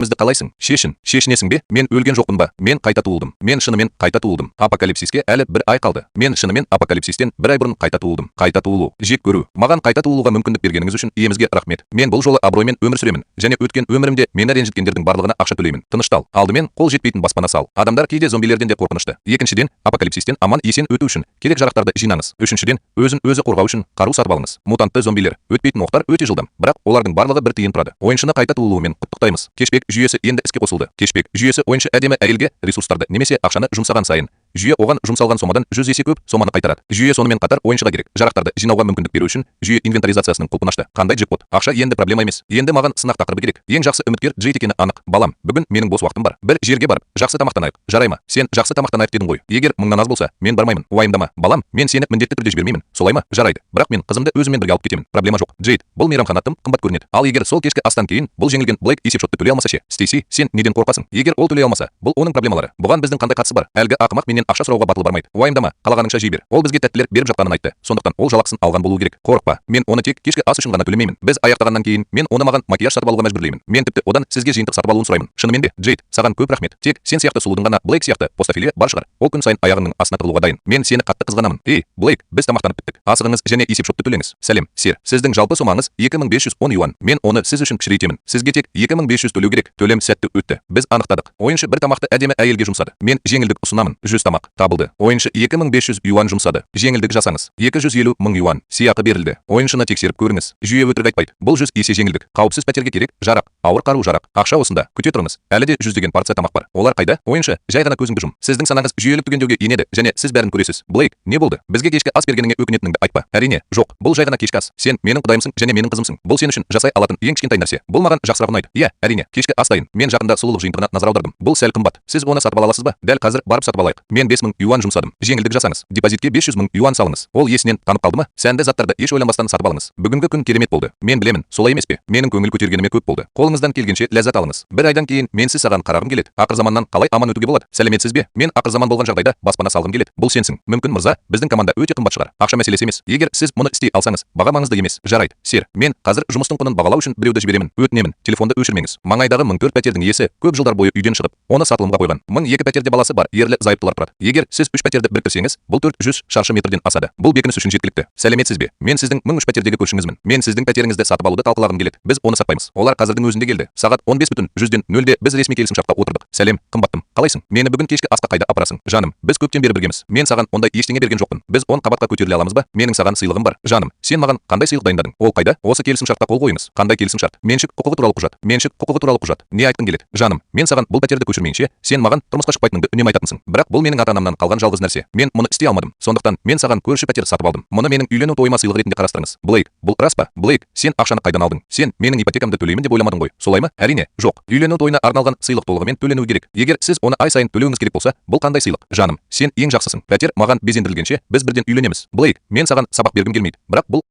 Бізді қалайсың? Шешінесің бе? Мен өлген жоқпын ба? Мен қайта туылдым. Мен шынымен қайта туылдым. Апокалипсиске әлі бір ай қалды. Мен шынымен апокалипсистен бір ай бұрын қайта туылдым. Қайта туылу, жек көру. Маған қайта туылуға мүмкіндік бергеніңіз үшін иемізге рахмет. Мен бұл жолы абыроймен өмір сүремін. Және өткен өмірімде мені ренжіткендердің барлығына ақша төлеймін. Тыныштал. Алдымен қол жетпейтін баспана сал. Адамдар кейде зомбилерден де қорқынышты. Екіншіден, апокалипсистен аман есен өту үшін керек жарақтарды жинаңыз. Үшіншіден, өзін-өзі қорғау үшін қару сатып алыңыз. Мутантты зомбилер, өтпейтін оқтар өте жылдам, бірақ олардың барлығы бір тиын тұрады. Ойыншыны қайта туылуымен құттықтаймыз. Кешбек жүйесі енді іске қосылды. Кешбек жүйесі ойыншы әдемі әйелге ресурстарды немесе ақшаны жұмсаған сайын жүйе оған жұмсалған сомадан 100 есе көп соманы қайтарады. Жүйе сонымен қатар ойыншыға керек жарақтарды жинауға мүмкіндік беру үшін жүйе инвентаризациясының құлпын ашты. Қандай джекпот? Ақша енді проблема емес. Енді маған сынақ тақырыбы керек. Ең жақсы үміткер Джейд екені анық. Балам, бүгін менің бос уақытым бар. Бір жерге барып, жақсы тамақтанайық. Жарай ма? Сен жақсы тамақтанайық дедің ғой. Егер мыңнан аз болса, мен бармаймын. Уайымдама. Балам, мен сені міндетті түрде жібермеймін. Солай ма? Жарайды. Бірақ мен қызымды өзіммен бірге алып кетемін. Проблема жоқ. Джейд, бұл мейрамхана тым қымбат көрінеді. Ал егер сол кешкі астан кейін бұл жеңілген Блейк есепшотты төлей алмаса ше? Стейси, сен неден қорқасың? Егер ол төлей алмаса, бұл оның проблемалары. Бұған біздің қандай қатысы бар? Әлгі ақымақ менен ақша сұрауға батылы бармайды. Уайымдама, қалағаныңша жей бер. Ол бізге тәттілер беріп жатқанын айтты. Сондықтан ол жалақысын алған болуы керек. Қорықпа. Мен оны тек кешкі ас үшін ғана төлемеймін. Біз аяқтағаннан кейін мен оны маған макияж сатып алуға мәжбүрлеймін. Мен тіпті одан сізге жиынтық сатып алуын сұраймын. Шынымен де, Джейд, саған көп рахмет. Тек сен сияқты сұлудың ғана Блейк сияқты постофилия бар шығар. Ол күн сайын аяғыңның астына тығылуға дайын. Мен сені қатты қызғанамын. Ей, Блейк, біз тамақтанып біттік. Асығыңыз және есепшотты төлеңіз. Сәлем, сер. Сіздің жалпы сомаңыз 2510 юан. Мен оны сіз үшін кішірейтемін. Сізге тек 2500 төлеу керек. Төлем сәтті өтті. Біз анықтадық. Ойыншы бір тамақты әдемі әйелге жұмсады. Мен жеңілдік ұсынамын. 100 тамақ табылды. Ойыншы 2500 юан жұмсады. Жеңілдік жасаңыз. 250 мың юан сыйақы берілді. Ойыншыны тексеріп көріңіз. Жүйе өтірік айтпайды. Бұл 100 есе жеңілдік. Қауіпсіз пәтерге керек жарақ, ауыр қару жарақ. Ақша осында. Күте тұрыңыз. Әлі де 100 деген порция тамақ бар. Олар қайда? Ойыншы, жай ғана көзіңді жұм. Сіздің санаңыз жүйелік түгендеуге енеді және сіз бәрін көресіз. Блейк, не болды? Бізге кешкі ас бергеніңе өкінетініңді айтпа. Әрине, жоқ. Бұл жай ғана кешкі ас. Сен менің құдайымсың және менің қызымсың. Бұл сен үшін жасай алатын ең кішкентай нәрсе. Бұл маған жақсырақ ұнайды. Иә, әрине, кешкі ас дайын. Мен жақында сұлулық жиынтығына назар аудардым. Бұл сәл қымбат. Сіз оны сатып ала аласыз ба? Дәл қазір барып сатып алайық. Мен 5000 юан жұмсадым. Жеңілдік жасаңыз. Депозитке 500 мың юан салыңыз. Ол есінен танып қалды ма? Сәнді заттарды еш ойланбастан сатып алыңыз. Бүгінгі күн керемет болды. Мен білемін, солай емес пе? Менің көңіл көтергеніме көп болды. Қолыңыздан келгенше ләззат алыңыз. Бір айдан кейін мен сіз саған қарағым келеді. Ақырзаманнан қалай аман өтуге болады? Сәлеметсіз бе? Мен ақырзаман болған жағдайда баспана салғым келеді. Бұл сенсің. Мүмкін мырза, біздің команда өте қымбат шығар. Ақша мәселесі емес. Егер сіз мұны істей алсаңыз, баға маңызды емес. Жарайды. Сер, мен қазір жұмыстың құнын бағалау үшін біреуді жіберемін. Өтінемін. Телефонды өшірмеңіз. Маңайдағы 1004 пәтердің иесі көп жылдар бойы үйден шығып, оны сатылымға қойған. 1002 пәтерде баласы бар ерлі зайыптылар тұрады. Егер сіз 3 пәтерді біріктірсеңіз, бұл 400 шаршы метрден асады. Бұл бекініс үшін жеткілікті. Сәлеметсіз бе? Мен сіздің 1003 пәтердегі көршіңізмін. Мен сіздің пәтеріңізді сатып алуды талқылағым келеді. Біз оны сатпаймыз. Олар қазірдің өзінде келді. Сағат 15:100 біз ресми келісімшартқа отырдық. Сәлем, қымбаттым. Қалайсың? Мені бүгін кешкі асқа қайда апарасың? Жаным, біз көптен бері біргеміз. Мен саған ондай ештеңе берген жоқпын. Біз 10 қабатқа көтеріле аламыз ба? Менің саған сыйлығым бар. Жаным, сен маған қандай сыйлық дайындадың? Ол қайда? Осы келісімшартқа қол қойыңыз. Қандай келісімшарт? Меншік құқығы туралы құжат. Меншік құқығы туралы құжат. Не айтқың келеді? Жаным, мен саған бұл пәтерді көшірмейінше, сен маған тұрмысқа шықпайтыныңды үнемі айтатынсың. Бірақ бұл менің ата-анамнан қалған жалғыз нәрсе. Мен мұны істей алмадым. Сондықтан мен саған көрші пәтер сатып алдым. Мұны менің үйлену тойыма сыйлық ретінде қарастырыңыз. Блейк, бұл рас па? Блейк, сен ақшаны қайдан алдың? Сен менің ипотекамды төлеймін деп ойламадың ғой. Солай ма? Әрине, жоқ. Үйлену тойына арналған сыйлық толығымен төленуі керек. Егер сіз оны ай сайын төлеуіңіз керек болса, бұл қандай сыйлық? Жаным, сен ең жақсысың. Пәтер маған безендірілгенше біз бірден үйленеміз. Блейк, мен саған сабақ бергім келмейді.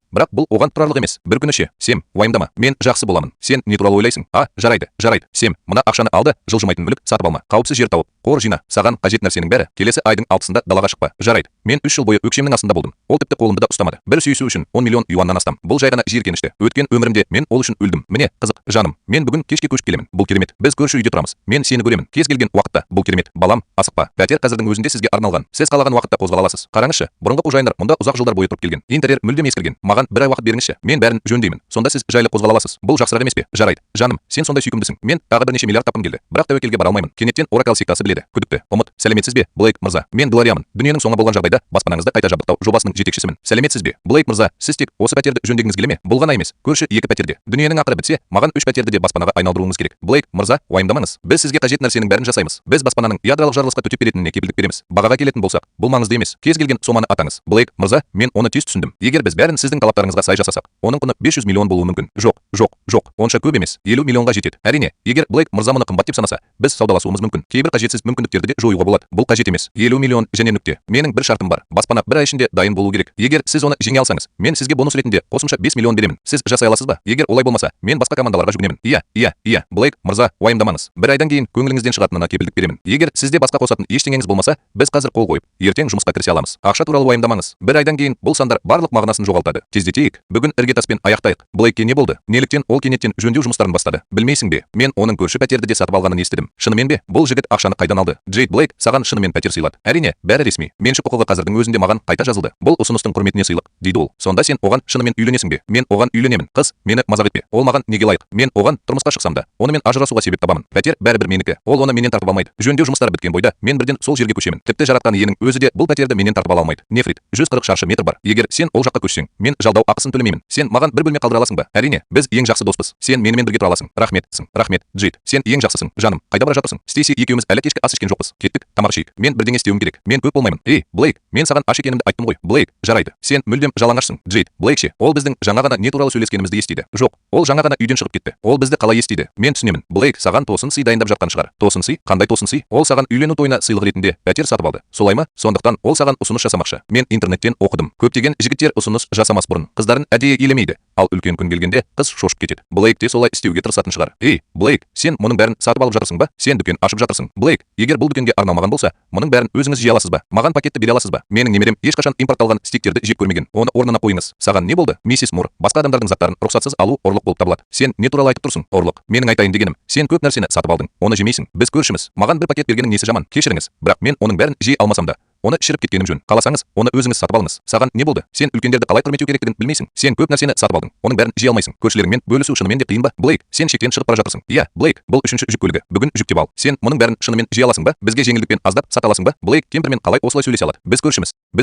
Бірақ бұл оған тұрарлық емес. Бір күні ше. Сем, уайымдама. Мен жақсы боламын. Сен не туралы ойлайсың? Жарайды. Сем, мына ақшаны алды, жылжымайтын мүлік сатып алма. Қауіпсіз жер тауып, қор жина. Саған қажет нәрсенің бәрі келесі айдың 6-сында далаға шықпа. Жарайды. Мен 3 жыл бойы өкшемнің астында болдым. Ол тіпті қолымды да ұстамады. Бір сүйісу үшін 10 миллион юаннан астам. Бұл жай ғана жиіркенішті. Өткен өмірімде мен ол үшін өлдім. Міне, қызық. Жаным, мен бүгін кешке көшіп келемін. Бұл керемет. Біз көрші үйде тұрамыз. Мен сені көремін. Кез келген уақытта. Бұл керемет. Балам, асықпа. Пәтер қазірдің өзінде сізге арналған. Сіз қалаған уақытта қозғала аласыз. Қараңызшы, бұрынғы қожайындар мұнда ұзақ жылдар бойы тұрып келген. Интерьер мүлдем ескірген. Маған бір ай уақыт беріңізші. Мен бәрін жөндеймін. Сонда сіз жайлы қозғала аласыз. Бұл жақсырақ емес пе? Жарайды. Жаным, сен сондай сүйкімдісің. Мен тағы бірнеше миллиард тапқым келді. Бірақ тәуекелге бара алмаймын. Кенеттен Оракал сектасы біледі. Күдікті. Ұмыт. Сәлеметсіз бе, Блейк мырза? Мен Глориямын. Дүниенің соңы болған жағдайда баспанаңызды қайта жабдықтау жобасының жетекшісімін. Сәлеметсіз бе, Блейк мырза? Сіз тек осы пәтерді жөндегіңіз келе ме? Бұл ғана емес. Көрші 2 пәтерде. Дүниенің ақыры бітсе, маған 3 пәтерді де баспанаға айналдыруыңыз керек. Блейк мырза, уайымдамаңыз. Біз сізге қажет нәрсенің бәрін жасаймыз. Біз баспананың ядролық жарылысқа төтеп беретініне кепілдік береміз. Бағаға келетін болсақ, бұл маңызды емес. Кез келген соманы атаңыз. Блейк мырза, мен оны тез түсіндім. Егер біз бәрін сіздің талаптарыңызға сай жасасақ, оның құны 500 миллион болуы мүмкін. Жоқ. Онша көп емес. 50 миллионға жетеді. Әрине, егер Блейк мырза мұны қымбат деп санаса, біз саудаласуымыз мүмкін. Кейбір қажетсіз шексіз мүмкіндіктерді де жоюға болады. Бұл қажет емес. 50 миллион және нүкте. Менің бір шартым бар. Баспана бір ай ішінде дайын болу керек. Егер сіз оны жеңе алсаңыз, мен сізге бонус ретінде қосымша 5 миллион беремін. Сіз жасай аласыз ба? Егер олай болмаса, мен басқа командаларға жүгінемін. Иә, Блейк мырза, уайымдамаңыз. Бір айдан кейін көңіліңізден шығатынына кепілдік беремін. Егер сізде басқа қосатын ештеңеңіз болмаса, біз қазір қол қойып, ертең жұмысқа кірісе аламыз. Ақша туралы уайымдамаңыз. Бір айдан кейін бұл сандар барлық мағынасын жоғалтады. Тездетейік. Бүгін іргетаспен аяқтайық. Блейкке не болды? Неліктен ол кенеттен жөндеу жұмыстарын бастады? Білмейсің бе? Мен оның көрші пәтерді де сатып алғанын естідім. Шынымен бе? Бұл жігіт ақшаны қайдан алды? Джейд Блейк саған шынымен пәтер сыйлады. Әрине, бәрі ресми. Меншік құқығы қазірдің өзінде маған қайта жазылды. Бұл ұсыныстың құрметіне сыйлық, дейді ол. Сонда сен оған шынымен үйленесің бе? Мен оған үйленемін. Қыз, мені мазақ етпе. Ол маған неге лайық? Мен оған тұрмысқа шықсам да, онымен ажырасуға себеп табамын. Пәтер бәрібір менікі. Ол оны менен тартып алмайды. Жөндеу жұмыстары біткен бойда мен бірден сол жерге көшемін. Тіпті жаратқан иенің өзі де бұл пәтерді менен тартып ала алмайды. Нефрит, 140 шаршы метр бар. Егер сен ол жаққа көшсең, мен жалдау ақысын төлемеймін. Сен маған бір бөлме қалдыра аласың ба? Әрине, біз ең жақсы доспыз. Сен менімен бірге тұра аласың. Рахмет, Джейд. Сен ең жақсысың, жаным. Қайда бара жатырсың? Стейси екеуміз әлі кешкі ас ішкен жоқпыз. Кеттік, тамақ ішейік. Мен бірдеңе істеуім керек. Мен көп болмаймын. Ей, Блейк, мен саған аш екенімді айттым ғой. Блейк, жарайды. Сен мүлдем жалаңашсың. Джейд, Блейк ше, ол біздің жаңа ғана не туралы сөйлескенімізді естиді. Жоқ, ол жаңа ғана үйден шығып кетті. Ол бізді қалай естиді? Мен түсінемін. Блейк саған тосын сый дайындап жатқан шығар. Тосын сый? Қандай тосын сый? Ол саған үйлену тойына сыйлық ретінде пәтер сатып алды. Солай ма? Сондықтан ол саған ұсыныс жасамақшы. Мен интернеттен оқыдым. Көптеген жігіттер ұсыныс жасамас бұрын қыздарын әдейі елемейді. Ал үлкен күн келгенде қыз шошып кетеді. Блейк те солай істеуге тырысатын шығар. Ей, Блейк, сен мұның бәрін сатып алып жатырсың ба? Сен дүкен ашып жатырсың. Блейк, егер бұл дүкенге арналмаған болса, мұның бәрін өзіңіз жей аласыз ба? Маған пакетті бере аласыз ба? Менің немерем ешқашан импортталған стиктерді жеп көрмеген. Оны орнына қойыңыз. Саған не болды? Миссис Мур, басқа адамдардың заттарын рұқсатсыз алу ұрлық болып табылады. Сен не туралы айтып тұрсың? Ұрлық. Менің айтайын дегенім, сен көп нәрсені сатып алдың. Оны жемейсің. Біз көршіміз. Маған бір пакет бергенің несі жаман? Кешіріңіз, бірақ мен оның бәрін жей алмасам да, оны ішіріп кеткенім жөн. Қаласаңыз, оны өзіңіз сатып алыңыз. Саған не болды? Сен үлкендерді қалай құрметтеу керектігін білмейсің. Сен көп нәрсені сатып алдың. Оның бәрін жей алмайсың. Көршілеріңмен бөлісу шынымен де қиын ба? Блейк, сен шектен шығып бара жатырсың. Иә, Блейк, бұл үшінші жүк көлігі. Бүгін жүктеп ал. Сен мұның бәрін шынымен жей аласың ба? Бізге жеңілдікпен аздап сата аласың ба? Блейк, кемпірмен қалай осылай сөйлесе алады? Біз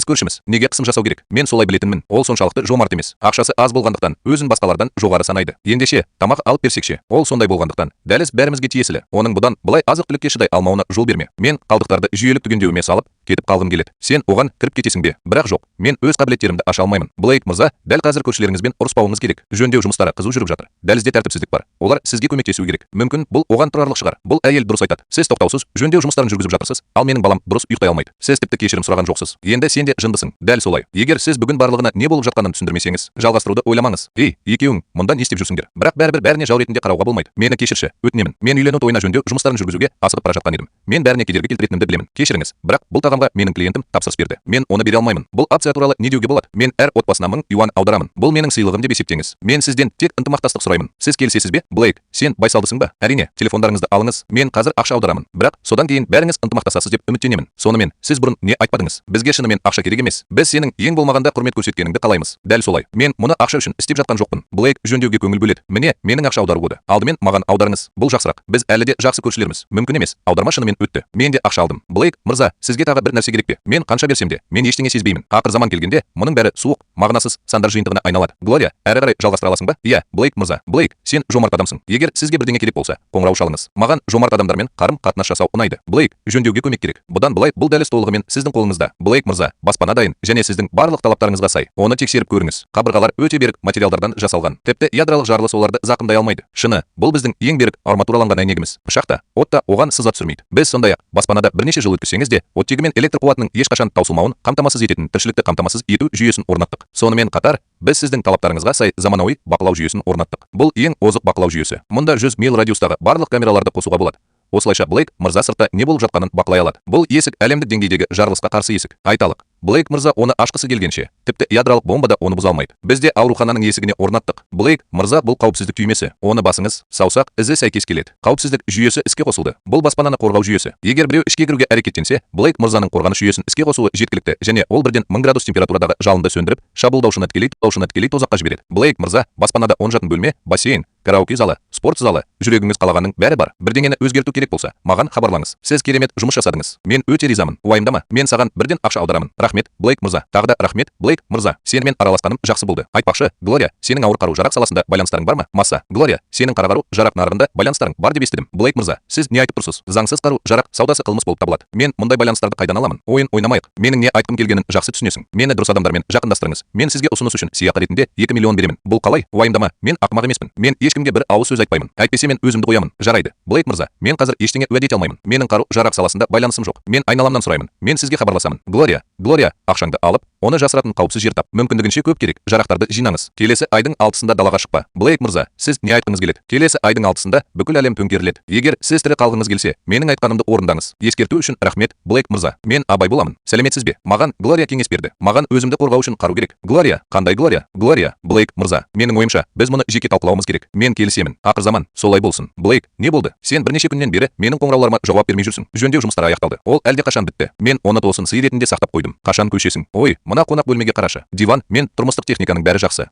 көршіміз. Неге қысым жасау керек? Мен солай білетінмін. Ол соншалықты жомарт емес. Ақшасы аз болғандықтан өзін басқалардан жоғары санайды. Ендеше, тамақ алып берсекше. Ол сондай болғандықтан дәліз бәрімізге тиесілі. Оның бұдан былай азық-түлікке шыдай алмауына жол берме. Мен қалдықтарды жүйелік түгендеуіме салып кетіп қалғым келеді. Сен оған кіріп кетесің бе? Бірақ жоқ. Мен өз қабілеттерімді аша алмаймын. Блейк мырза, дәл қазір көршілеріңізбен ұрыспауыңыз керек. Жөндеу жұмыстары қызу жүріп жатыр. Дәлізде тәртіпсіздік бар. Олар сізге көмектесуі керек. Мүмкін бұл оған тұрарлық шығар. Бұл әйел дұрыс айтады. Сіз тоқтаусыз жөндеу жұмыстарын жүргізіп жатырсыз, ал менің балам дұрыс ұйықтай алмайды. Сіз тіпті кешірім сұраған жоқсыз. Енді сен де жындысың. Дәл солай. Егер сіз бүгін барлығына не болып жатқанын түсіндірмесеңіз, жалғастыруды ойламаңыз. Ей, екеуің мұнда не істеп жүрсіңдер? Бірақ бәрібір бәріне жау ретінде қарауға болмайды. Мені кешірші, өтінемін. Мен үйлену тойына жөндеу жұмыстарын жүргізуге асығып бара жатқан едім. Мен бәріне кедергі келтіретінімді білемін. Кешіріңіз, бірақ бұл тағамға менің клиентім тапсырыс берді. Мен оны бере алмаймын. Бұл акция туралы не деуге болады? Мен әр отбасына 1000 юан аударамын. Бұл менің сыйлығым деп есептеңіз. Мен сізден тек ынтымақтастық сұраймын. Сіз келісесіз бе? Блейк, сен байсалдысың ба? Әрине, телефондарыңызды алыңыз. Мен қазір ақша аударамын. Бірақ содан кейін бәріңіз ынтымақтасасыз деп үміттенемін. Сонымен, сіз бұрын не айтпадыңыз? Бізге шынымен ақша керек емес. Біз сенің ең болмағанда құрмет көрсеткеніңді қалаймыз. Дәл солай. Мен мұны ақша үшін істеп жатқан жоқпын. Блейк жөндеуге көңіл бөледі. Міне, менің ақша аудару болды. Алдымен маған аударыңыз. Бұл жақсырақ. Біз әлі де жақсы көршілерміз. Мүмкін емес. Аударма шынымен өтті. Мен де ақша алдым. Блейк мырза, сізге тағы бір нәрсе керек пе? Мен қанша берсем де, мен ештеңе сезбеймін. Ақыр заман келгенде, мұның бәрі суық, мағынасыз сандар жиынтығына айналады. Глория, әрі қарай жалғастыра аласың ба? Иә, Блейк мырза. Блейк, сен жомарт адамсың. Егер сізге бірдеңе керек болса, қоңырау шалыңыз. Маған жомарт адамдармен қарым-қатынас жасау ұнайды. Блейк, жөндеуге көмек керек. Бұдан былай бұл дәліз толығымен сіздің қолыңызда. Блейк мырза, баспана дайын және сіздің барлық талаптарыңызға сай. Оны тексеріп көріңіз. Қабырғалар өте берік материалдардан жасалған. Тіпті ядролық жарылыс оларды зақымдай алмайды. Шыны, бұл біздің ең берік арматураланған әйнегіміз. Пышақ та, от та оған сызат түсірмейді. Біз сондай-ақ баспанада бірнеше жыл өткізсеңіз де, оттегі мен электр қуатының ешқашан таусылмауын қамтамасыз ететін тіршілікті қамтамасыз ету жүйесін орнаттық. Сонымен қатар, біз сіздің талаптарыңызға сай заманауи бақылау жүйесін орнаттық. Бұл ең озық бақылау жүйесі. Мұнда 100 миль радиустағы барлық камераларды қосуға болады. Осылайша Блейк мырза сыртта не болып жатқанын бақылай алады. Бұл есік әлемдік деңгейдегі жарылысқа қарсы есік. Айталық, Блейк мырза оны ашқысы келгенше, тіпті ядролық бомба да оны бұза алмайды. Біз де аурухананың есігіне орнаттық. Блейк мырза, бұл қауіпсіздік түймесі. Оны басыңыз, саусақ ізі сәйкес келеді. Қауіпсіздік жүйесі іске қосылды. Бұл баспананы қорғау жүйесі. Егер біреу ішке кіруге әрекеттенсе, Блейк мырзаның қорғаныш жүйесін іске қосуы жеткілікті және ол бірден 1000 градус температурадағы жалынды сөндіріп, шабуылдаушыны тікелей тозаққа жібереді. Блейк мырза, баспанада 10 жатын бөлме, бассейн, караоке залы, спорт залы, жүрегіңіз қалағанның бәрі бар. Бірдеңені өзгерту керек болса, маған хабарлаңыз. Сіз керемет жұмыс жасадыңыз. Мен өте ризамын. Уайымдама. Мен саған бірден ақша аударамын. Рахмет, Блейк мырза. Тағы да рахмет, Блейк Блейк мырза, сенімен араласқаным жақсы болды. Айтпақшы, Глория, сенің ауыр қару-жарақ саласында байланыстарың бар ма? Масса, Глория, сенің қара қару-жарақ нарығында байланыстарың бар деп естідім. Блейк мырза, сіз не айтып тұрсыз? Заңсыз қару-жарақ саудасы қылмыс болып табылады. Мен мұндай байланыстарды қайдан аламын? Ойын ойнамайық. Менің не айтқым келгенін жақсы түсінесің. Мені дұрыс адамдармен жақындастырыңыз. Мен сізге ұсыныс үшін сыйақы ретінде 2 миллион беремін. Бұл қалай? Уайымдама, мен ақымақ емеспін. Мен ешкімге бір ауыз сөз айтпаймын. Әйтпесе мен өзімді қоямын. Жарайды. Блейк мырза, мен қазір ештеңе уәде ете алмаймын. Менің қару-жарақ саласында байланысым жоқ. Мен айналамнан сұраймын. Мен сізге хабарласамын. Глория, ақшаңды алып, оны жасыратын қауіпсіз жер тап. Мүмкіндігінше көп керек. Жарақтарды жинаңыз. Келесі айдың 6-сында далаға шықпа. Блейк мырза, сіз не айтқыңыз келеді? Келесі айдың 6-сында бүкіл әлем төңкеріледі. Егер сіз тірі қалғыңыз келсе, менің айтқанымды орындаңыз. Ескерту үшін рахмет, Блейк мырза. Мен абай боламын. Сәлеметсіз бе? Маған Глория кеңес берді. Маған өзімді қорғау үшін қару керек. Глория, қандай Глория? Глория, Блейк мырза. Менің ойымша, біз мұны жеке талқылауымыз керек. Мен келісемін. Ақырзаман, солай болсын. Блейк, не болды? Сен бірнеше күннен бері менің қоңырауларыма жауап бермей жүрсің. Жөндеу жұмыстары аяқталды. Ол әлде қашан бітті. Мен оны тосын сый ретінде сақтап қойдым. Қашан көшесің? Ой, мына қонақ бөлмеге қарашы. Диван, мен тұрмыстық техниканың бәрі жақсы.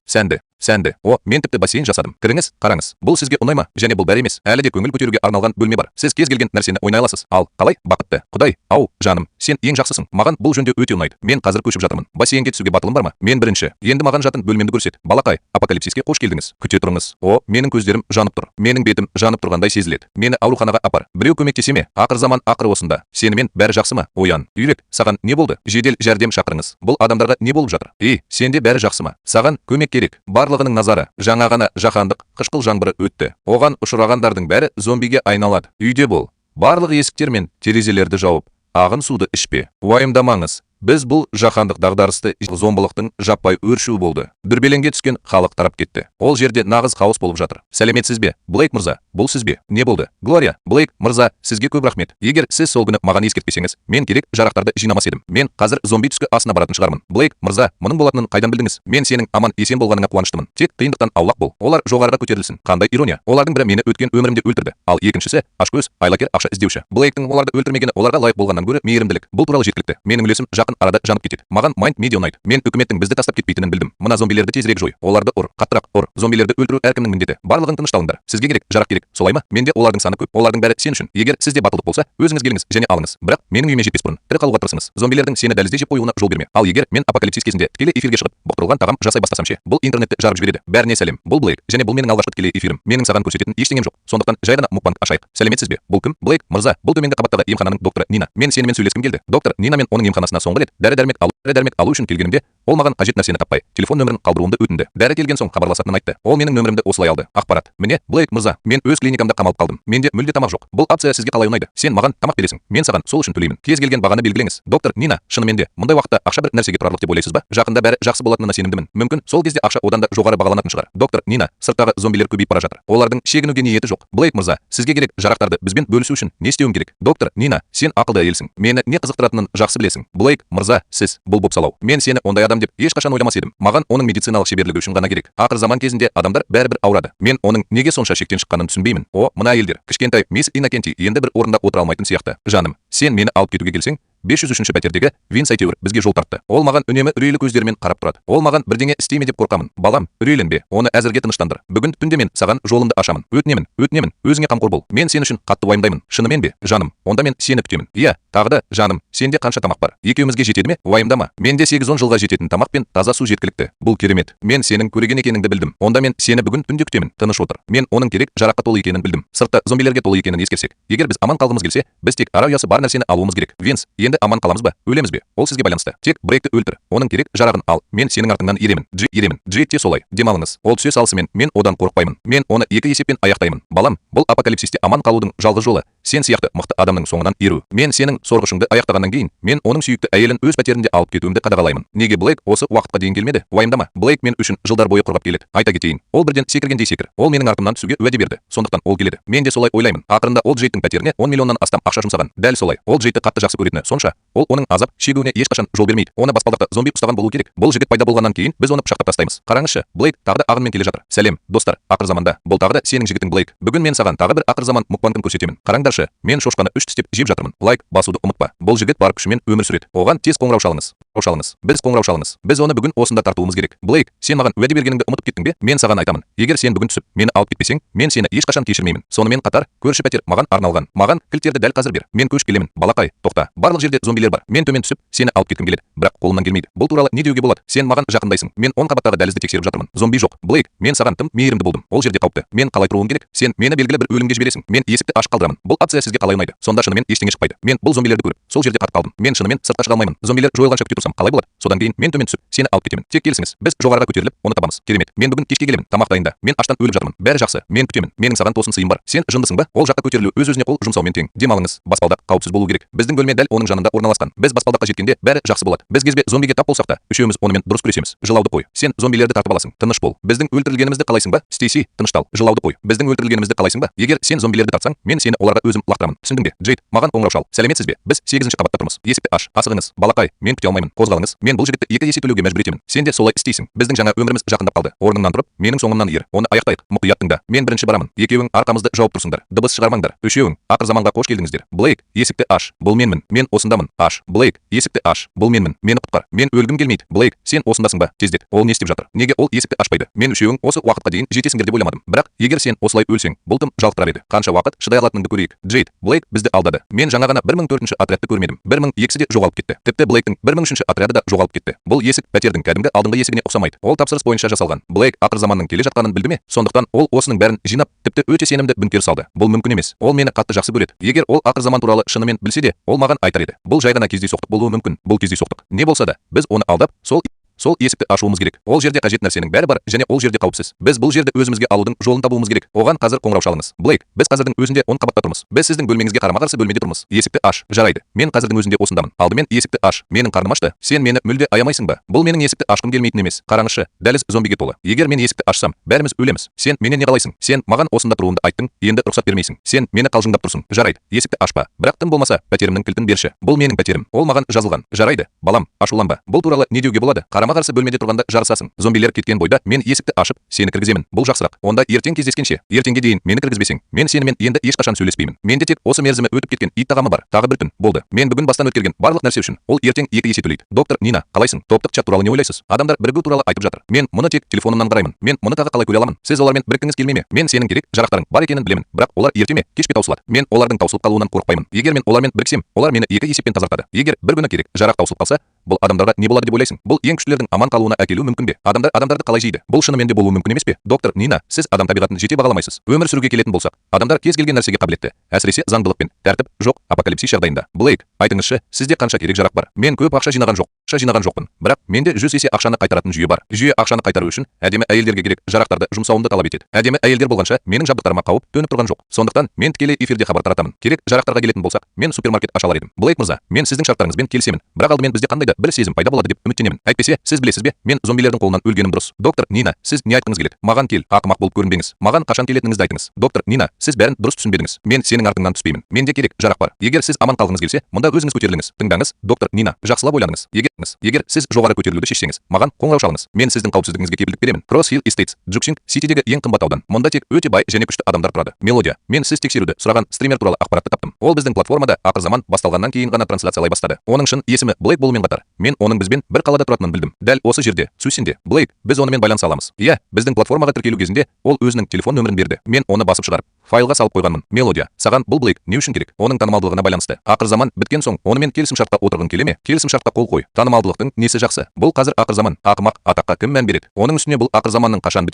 Сәнді. О, мен тіпті бассейн жасадым. Кіріңіз, қараңыз. Бұл сізге ұнай ма? Және бұл бәрі емес. Әлі де көңіл көтеруге арналған бөлме бар. Сіз кез келген нәрсені ойнай аласыз. Ал, қалай? Бақытты. Құдай, ау, жаным, сен ең жақсысың. Маған бұл жөндеу өте ұнайды. Мен қазір көшіп жатырмын. Бассейнге түсуге батылым бар ма? Мен бірінші. Енді маған жатын бөлмемді көрсет. Балақай, апокалипсиске қош келдіңіз. Күте тұрыңыз. О, менің көздерім жанып тұр. Менің бетім жанып тұрғандай сезіледі. Мені ауруханаға апар. Біреу көмектесе ме? Ақырзаман ақыры осында. Сенімен бәрі жақсы ма? Оян. Үйрек, саған не болды? Жедел жәрдем шақырыңыз. Бұл адамдарға не болып жатыр? Сенде бәрі жақсы ма? Саған көмек керек. Барлығының назары жаңа ғана жаһандық қышқыл жаңбыры өтті. Оған ұшырағандардың бәрі зомбиге айналады. Үйде бол. Барлық есіктер мен терезелерді жауып, ағын суды ішпе. Уайымдамаңыз. Біз бұл жаһандық дағдарысты зомбылықтың жаппай өршуі болды. Дүрбелеңге түскен халық тарап кетті. Ол жерде нағыз хаос болып жатыр. Сәлеметсіз бе, Блейк мырза? Бұл сіз бе? Не болды? Глория, Блейк мырза, сізге көп рахмет. Егер сіз сол күні маған ескертпесеңіз, мен керек жарақтарды жинамас едім. Мен қазір зомби түскі асына баратын шығармын. Блейк мырза, мұның болатынын қайдан білдіңіз? Мен сенің аман есен болғаныңа қуаныштымын. Тек қиындықтан аулақ бол. Олар жоғарыға көтерілсін. Қандай ирония. Олардың бірі мені өткен өмірімде өлтірді. Ал екіншісі ашкөз, айлакер, ақша іздеуші. Блейктің оларды өлтірмегені оларға лайық болғаннан гөрі мейірімділік. Бұл туралы жеткілікті. Менің үлесім жақын арада жанып кетеді. Маған Mind Media ұнайды. Мен үкіметтің бізді тастап кетпейтінін білдім. Мына зомбилерді тезірек жой. Оларды ұр, қаттырақ ұр. Зомбилерді өлтіру әркімнің міндеті. Барлығын тынышталыңдар. Сізге керек, жарақ керек. Солай ма? Менде олардың саны көп. Олардың бәрі сен үшін. Егер сізде батылдық болса, өзіңіз келіңіз және алыңыз. Бірақ менің үйіме жетпес бұрын тірі қалуға тырысыңыз. Зомбилердің сені дәлізде жеп қоюына жол берме. Ал егер мен апокалипсис кезінде тікелей эфирге шығып, бұқтырылған тағам жасай бастасам ше, бұл интернетті жарып жібереді. Бәріне сәлем. Бұл Блейк, және бұл менің алғашқы тікелей эфирім. Менің саған көрсететін ештеңем жоқ. Сондықтан жай ғана мукбанг ашайық. Сәлеметсіз бе? Бұл кім? Блейк мырза, бұл төменгі қабаттағы емхананың докторы Нина. Мен сенімен сөйлескім келді. Доктор Нина мен оның емханасына соңғы рет дәрі-дәрмек алу үшін келгенімде, ол маған қажет нәрсені таппай, телефон нөмірін қалдыруымды өтінді. Дәрі келген соң хабарласатынын айтты. Ол менің нөмірімді осылай алды. Ақпарат. Міне, Блейк мырза, мен өз клиникамда қамалып қалдым. Менде мүлде тамақ жоқ. Бұл опция сізге қалай ұнайды? Сен маған тамақ бересің. Мен саған сол үшін төлеймін. Кез келген бағаны белгілеңіз. Доктор Нина, шынымен де мұндай уақытта ақша бір нәрсеге тұрарлық деп ойлайсыз ба? Жақында бәрі жақсы болатынына сенімдімін. Мүмкін сол кезде ақша одан да жоғары бағаланатын шығар. Доктор Нина, сырттағы зомбилер көбейіп бара жатыр. Олардың шегінуге ниеті жоқ. Блейк мырза, сізге керек жарақтарды бізбен бөлісу үшін не істеуім керек? Доктор Нина, сен ақылды әйелсің. Мені не қызықтыратынын жақсы білесің. Блейк мырза, сіз бұл бопсалау. Мен сені ондай адам деп ешқашан ойламас едім. Маған оның медициналық шеберлігі үшін ғана керек. Ақыр заман кезінде адамдар бәрібір ауырады. Мен оның неге сонша шектен шыққанын түсінбеймін. Мына әйелдер, кішкентай мисс Иннокенти енді бір орында отыра алмайтын сияқты. Жаным, сен мені алып кетуге келсең, 503-ші пәтердегі Винс әйтеуір бізге жол тартты. Ол маған үнемі үрейлі көздерімен қарап тұрады. Ол маған бірдеңе істейме деп қорқамын. Балам, үрейленбе, оны әзірге тыныштандыр. Бүгін түнде мен саған жолымды ашамын. Өтінемін, өзіңе қамқор бол. Мен сен үшін қатты уайымдаймын. Шынымен бе, жаным? Онда мен сені күтемін. Иә, тағы да, жаным, сенде қанша тамақ бар? Екеумізге жетеді ме? Уайымдама. Менде 8-10 жылға жететін тамақ пен таза су жеткілікті. Бұл керемет. Мен сенің көреген екеніңді білдім. Онда мен сені бүгін түнде күтемін. Тыныш отыр. Мен оның керек жараққа толы екенін білдім. Сыртта зомбилерге толы екенін ескерсек, егер біз аман қалғымыз келсе, біз тек ара ұясы бар нәрсені алуымыз керек. Винс, енді аман қаламыз ба? Өлеміз бе? Ол сізге байланысты. Тек Брейкті өлтір. Оның керек жарағын ал. Мен сенің артыңнан еремін. Джей те солай. Демалыңыз. Ол түсе салысымен мен одан қорықпаймын. Мен оны 2 есеппен аяқтаймын. Балам, бұл апокалипсисте аман қалудың жалғыз жолы сен сияқты мықты адамның соңынан еру. Мен сенің сорғышыңды аяқтағаннан кейін, мен оның сүйікті әйелін өз пәтерінде алып кетуімді қадағалаймын. Неге Блейк осы уақытқа дейін келмеді? Уайымдама. Блейк мен үшін жылдар бойы қорғап келеді. Айта кетейін. Ол бірден секіргендей секір. Ол менің артымнан түсуге уәде берді. Сондықтан ол келеді. Мен де солай ойлаймын. Ақырында ол Джейттің пәтеріне 10 миллионнан астам ақша жұмсаған. Дәл солай. Ол Джейтті қатты жақсы көретіні сонша, ол оның азап шегуіне ешқашан жол бермейді. Оны баспалдақта зомби ұстаған болу керек. Бұл жігіт пайда болғаннан кейін біз оны пышақтап тастаймыз. Қараңызшы, Блейк тағы да ағынмен келе жатыр. Сәлем, достар. Ақыр заманда. Бұл тағы да сенің жігітің Блейк. Бүгін мен саған тағы бір ақыр заман мукбангын көрсетемін. Қараңдаршы, мен шошқаны 3 тістеп жеп жатырмын. Лайк басуды ұмытпа. Бұл жігіт бар күшімен өмір сүреді. Оған тез қоңырау шалыңыз. шалыңыз. Біз қоңырау шалыңыз. Біз оны бүгін осында тартуымыз керек. Блейк, сен маған уәде бергеніңді ұмытып кеттің бе? Мен саған айтамын. Егер сен бүгін түсіп, мені алып кетпесең, мен сені ешқашан кешірмеймін. Сонымен қатар, көрші пәтер маған арналған. Маған кілттерді дәл қазір бер. Мен көшіп келемін. Балақай, тоқта. Барлық жерде зомбилер бар. Мен төмен түсіп, сені алып кеткім келеді. Бірақ қолымнан келмейді. Бұл туралы не деуге болады? Сен маған жақындайсың. Мен 10 қабаттағы дәлізді тексеріп жатырмын. Зомби жоқ. Блейк, мен саған тым мейірімді болдым. Ол жерде қауіпті. Мен қалай тұруым керек? Сен мені белгілі бір өлімге жібересің. Мен есікті ашық қалдырамын. Бұл акция сізге қалай ұнайды? Сонда шынымен ештеңе шықпайды. Мен бұл зомбилерді көріп, сол жерде қатып қалдым. Мен шынымен сыртқа шыға алмаймын. Зомбилер жойылғанша күте тұрсам қалай болады? Содан кейін мен төмен түсіп, сені алып кетемін. Тек келісіңіз. Біз жоғарыға көтеріліп, оны табамыз. Керемет. Мен бүгін кешке келемін. Тамақ дайында. Мен аштан өліп жатырмын. Бәрі жақсы. Мен күтемін. Менің саған тосын сыйым бар. Сен жындысың ба? Ол жаққа көтерілу өз-өзіне қол жұмсаумен тең. Демалыңыз. Баспалдақ қауіпсіз болу керек. Біздің бөлме дәл оның жанында орналасқан. Біз баспалдаққа жеткенде бәрі жақсы болады. Біз кезбе зомбиге тап болсақ та, үшеуміз онымен дұрыс күресеміз. Жылауды қой. Сен зомбилерді тартып аласың. Тыныш бол. Біздің өлтірілгенімізді қалайсың ба? Стейси, тыныштал. Жылауды қой. Біздің өлтірілгенімізді қалайсың ба? Егер сен зомбилерді тартсаң, мен сені оларға өзім лақтырамын. Түсіндің бе? Джейд, маған қоңырау шал. Сәлеметсіз бе? Біз 8-ші қабатта тұрмыз. Есікті аш. Асығыңыз. Балақай, мен күте алмаймын. Қозғалыңыз. Мен бұл жігітті 2 есе төлеуге мәжбүр етемін. Сен де солай істейсің. Біздің жаңа өміріміз жақындап қалды. Орныңнан тұрып, менің соңымнан ер. Оны аяқтайық. Мұқият тыңда. Мен бірінші барамын. Екеуің арқамызды жауып тұрсыңдар. Дыбыс шығармаңдар. Үшеуің ақыр заманға қош келдіңіздер. Блейк, есікті аш. Бұл менмін. Мен осындамын. Аш. Блейк, есікті аш. Бұл менмін. Мені құтқар. Мен өлгім келмейді. Блейк, сен осындасың ба? Тездет. Ол не істеп жатыр? Неге ол есікті ашпайды? Мен үшеуің осы уақытқа дейін жетесіңдер деп ойламадым. Бірақ егер сен осылай өлсең, бұл тым жалықтырар еді. Қанша уақыт шыдай алатыныңды көрейік. Джейд, Блейк бізді алдады. Мен жаңа ғана 1004-ші отрядты көрмедім. 1002-сі де жоғалып кетті. Тіпті Блейктің 1003-ші отряды да жоғалып кетті. Бұл есік пәтердің кәдімгі алдыңғы есігіне ұқсамайды. Ол тапсырыс бойынша жасалған. Блейк ақыр заманның келе жатқанын білді ме? Сондықтан ол осының бәрін жинап, тіпті өте сенімді бүңкер салды. Бұл мүмкін емес. Ол мені қатты жақсы көреді. Егер ол ақыр заман туралы шынымен білсе де, ол маған айтар еді. Бұл жай ғана кездейсоқтық болуы мүмкін. Бұл кездейсоқтық. Не болса да, біз оны алдап, сол есікті ашуымыз керек. Ол жерде қажет нәрсенің бәрі бар және ол жерде қауіпсіз. Біз бұл жерді өзімізге алудың жолын табуымыз керек. Оған қазір қоңырау шалыңыз. Блейк, біз қазірдің өзінде 10 қабатта тұрмыз. Біз сіздің бөлмеңізге қарама-қарсы бөлмеде тұрмыз. Есікті аш. Жарайды. Мен қазірдің өзінде осындамын. Алдымен есікті аш. Менің қарным ашты. Сен мені мүлде аямайсың ба? Бұл менің есікті ашқым келмейтін емес. Қараңызшы, дәліз зомбиге толы. Егер мен есікті ашсам, бәріміз өлеміз. Сен менен не қалайсың? Сен маған осында тұруымды айттың, енді рұқсат бермейсің. Сен мені қалжыңдап тұрсың. Жарайды. Есікті ашпа. Бірақ тым болмаса, пәтерімнің кілтін берші. Бұл менің пәтерім. Ол маған жазылған. Жарайды. Балам, ашуланба. Бұл туралы не деуге болады? Қарама-қарсы бөлмеде тұрғанда жарысасың. Зомбилер кеткен бойда мен есікті ашып, сені кіргіземін. Бұл жақсырақ. Онда ертең кездескенше, ертеңге дейін мені кіргізбесең, мен сенімен енді ешқашан сөйлеспеймін. Менде тек осы мерзімі өтіп кеткен ит тағамы бар. Тағы бір күн болды. Мен бүгін бастан өткерген барлық нәрсе үшін ол ертең 2 есе төлейді. Доктор Нина, қалайсың? Топтық чат туралы не ойлайсыз? Адамдар бірігу туралы айтып жатыр. Мен мұны тек телефонымнан қараймын. Мен мұны тағы қалай көре аламын? Сіз олармен біріккіңіз келмей ме? Мен сенің керек жарақтарың бар екенін білемін. Бірақ олар ерте ме, кеш пе таусылады. Мен олардың таусылып қалуынан қорықпаймын. Егер мен олармен біріксем, олар мені 2 есеппен тазартады. Егер бір күні керек жарақ таусылып қалса, бұл адамдарға не болады деп ойлайсың? Бұл ең күштілердің аман қалуына әкелуі мүмкін бе? Адамдарды қалай жейді? Бұл шынымен де болуы мүмкін емес пе? Доктор Нина, сіз адам табиғатын жете бағаламайсыз. Өмір сүруге келетін болсақ, адамдар кез келген нәрсеге қабілетті. Әсіресе заңдылық пен тәртіп жоқ апокалипсис жағдайында. Блейк, айтыңызшы, сізде қанша керек жарақ бар? Мен көп ақша жинаған жоқпын. Бірақ менде 100 есе ақшаны қайтаратын жүйе бар. Жүйе ақшаны қайтару үшін әдемі әйелдерге керек жарақтарды жұмсауымды талап етеді. Әдемі әйелдер болғанша менің жабдықтарыма қауіп төніп тұрған жоқ. Сондықтан мен тікелей эфирде хабар таратамын. Керек жарақтарға келетін болсақ, мен супермаркет аша алар едім. Блейк мырза, мен сіздің шарттарыңызбен келісемін. Бірақ алдымен бізде қандай да бір сезім пайда болады деп үміттенемін. Әйтпесе, сіз білесіз бе, мен зомбилердің қолынан өлгенім дұрыс. Доктор Нина, сіз не айтқыңыз келеді? Маған кел, ақымақ болып көрінбеңіз. Маған қашан келетініңізді айтыңыз. Доктор Нина, сіз бәрін дұрыс түсінбедіңіз. Мен сенің артыңнан түспеймін. Менде керек жарақ бар. Егер сіз аман қалғыңыз келсе, мұнда өзіңіз көтеріліңіз. Тыңдаңыз, доктор Нина, жақсылап ойланыңыз. Егер сіз жоғары көтерілуді шешсеңіз, маған қоңырау шалыңыз. Мен сіздің қауіпсіздігіңізге кепілдік беремін. Кросс Хилл Эстейтс, Джуксинг Ситидегі ең қымбат аудан. Мұнда тек өте бай және күшті адамдар тұрады. Мелодия, мен сіз тексеруді сұраған стример туралы ақпаратты таптым. Ол біздің платформада ақыр заман басталғаннан кейін ғана трансляциялай бастады. Оның шын есімі Блейк болумен қатар, мен оның бізбен бір қалада тұратынын білдім. Дәл осы жерде, Сусинде. Блейк, біз онымен байланыса аламыз. Иә, біздің платформаға тіркелу кезінде ол өзінің телефон нөмірін берді. Мен оны басып шығарып файлға салып қойғанмын. Мелодия, саған бұл Блейк не үшін керек? Оның танымалдылығына байланысты. Ақыр заман біткен соң, онымен келісімшартқа отырғың келе ме? Келісімшартқа қол қой. Танымалдылықтың несі жақсы? Бұл қазір ақыр заман. Ақымақ атаққа кім мән береді? Оның үстіне бұл ақыр заманның қашан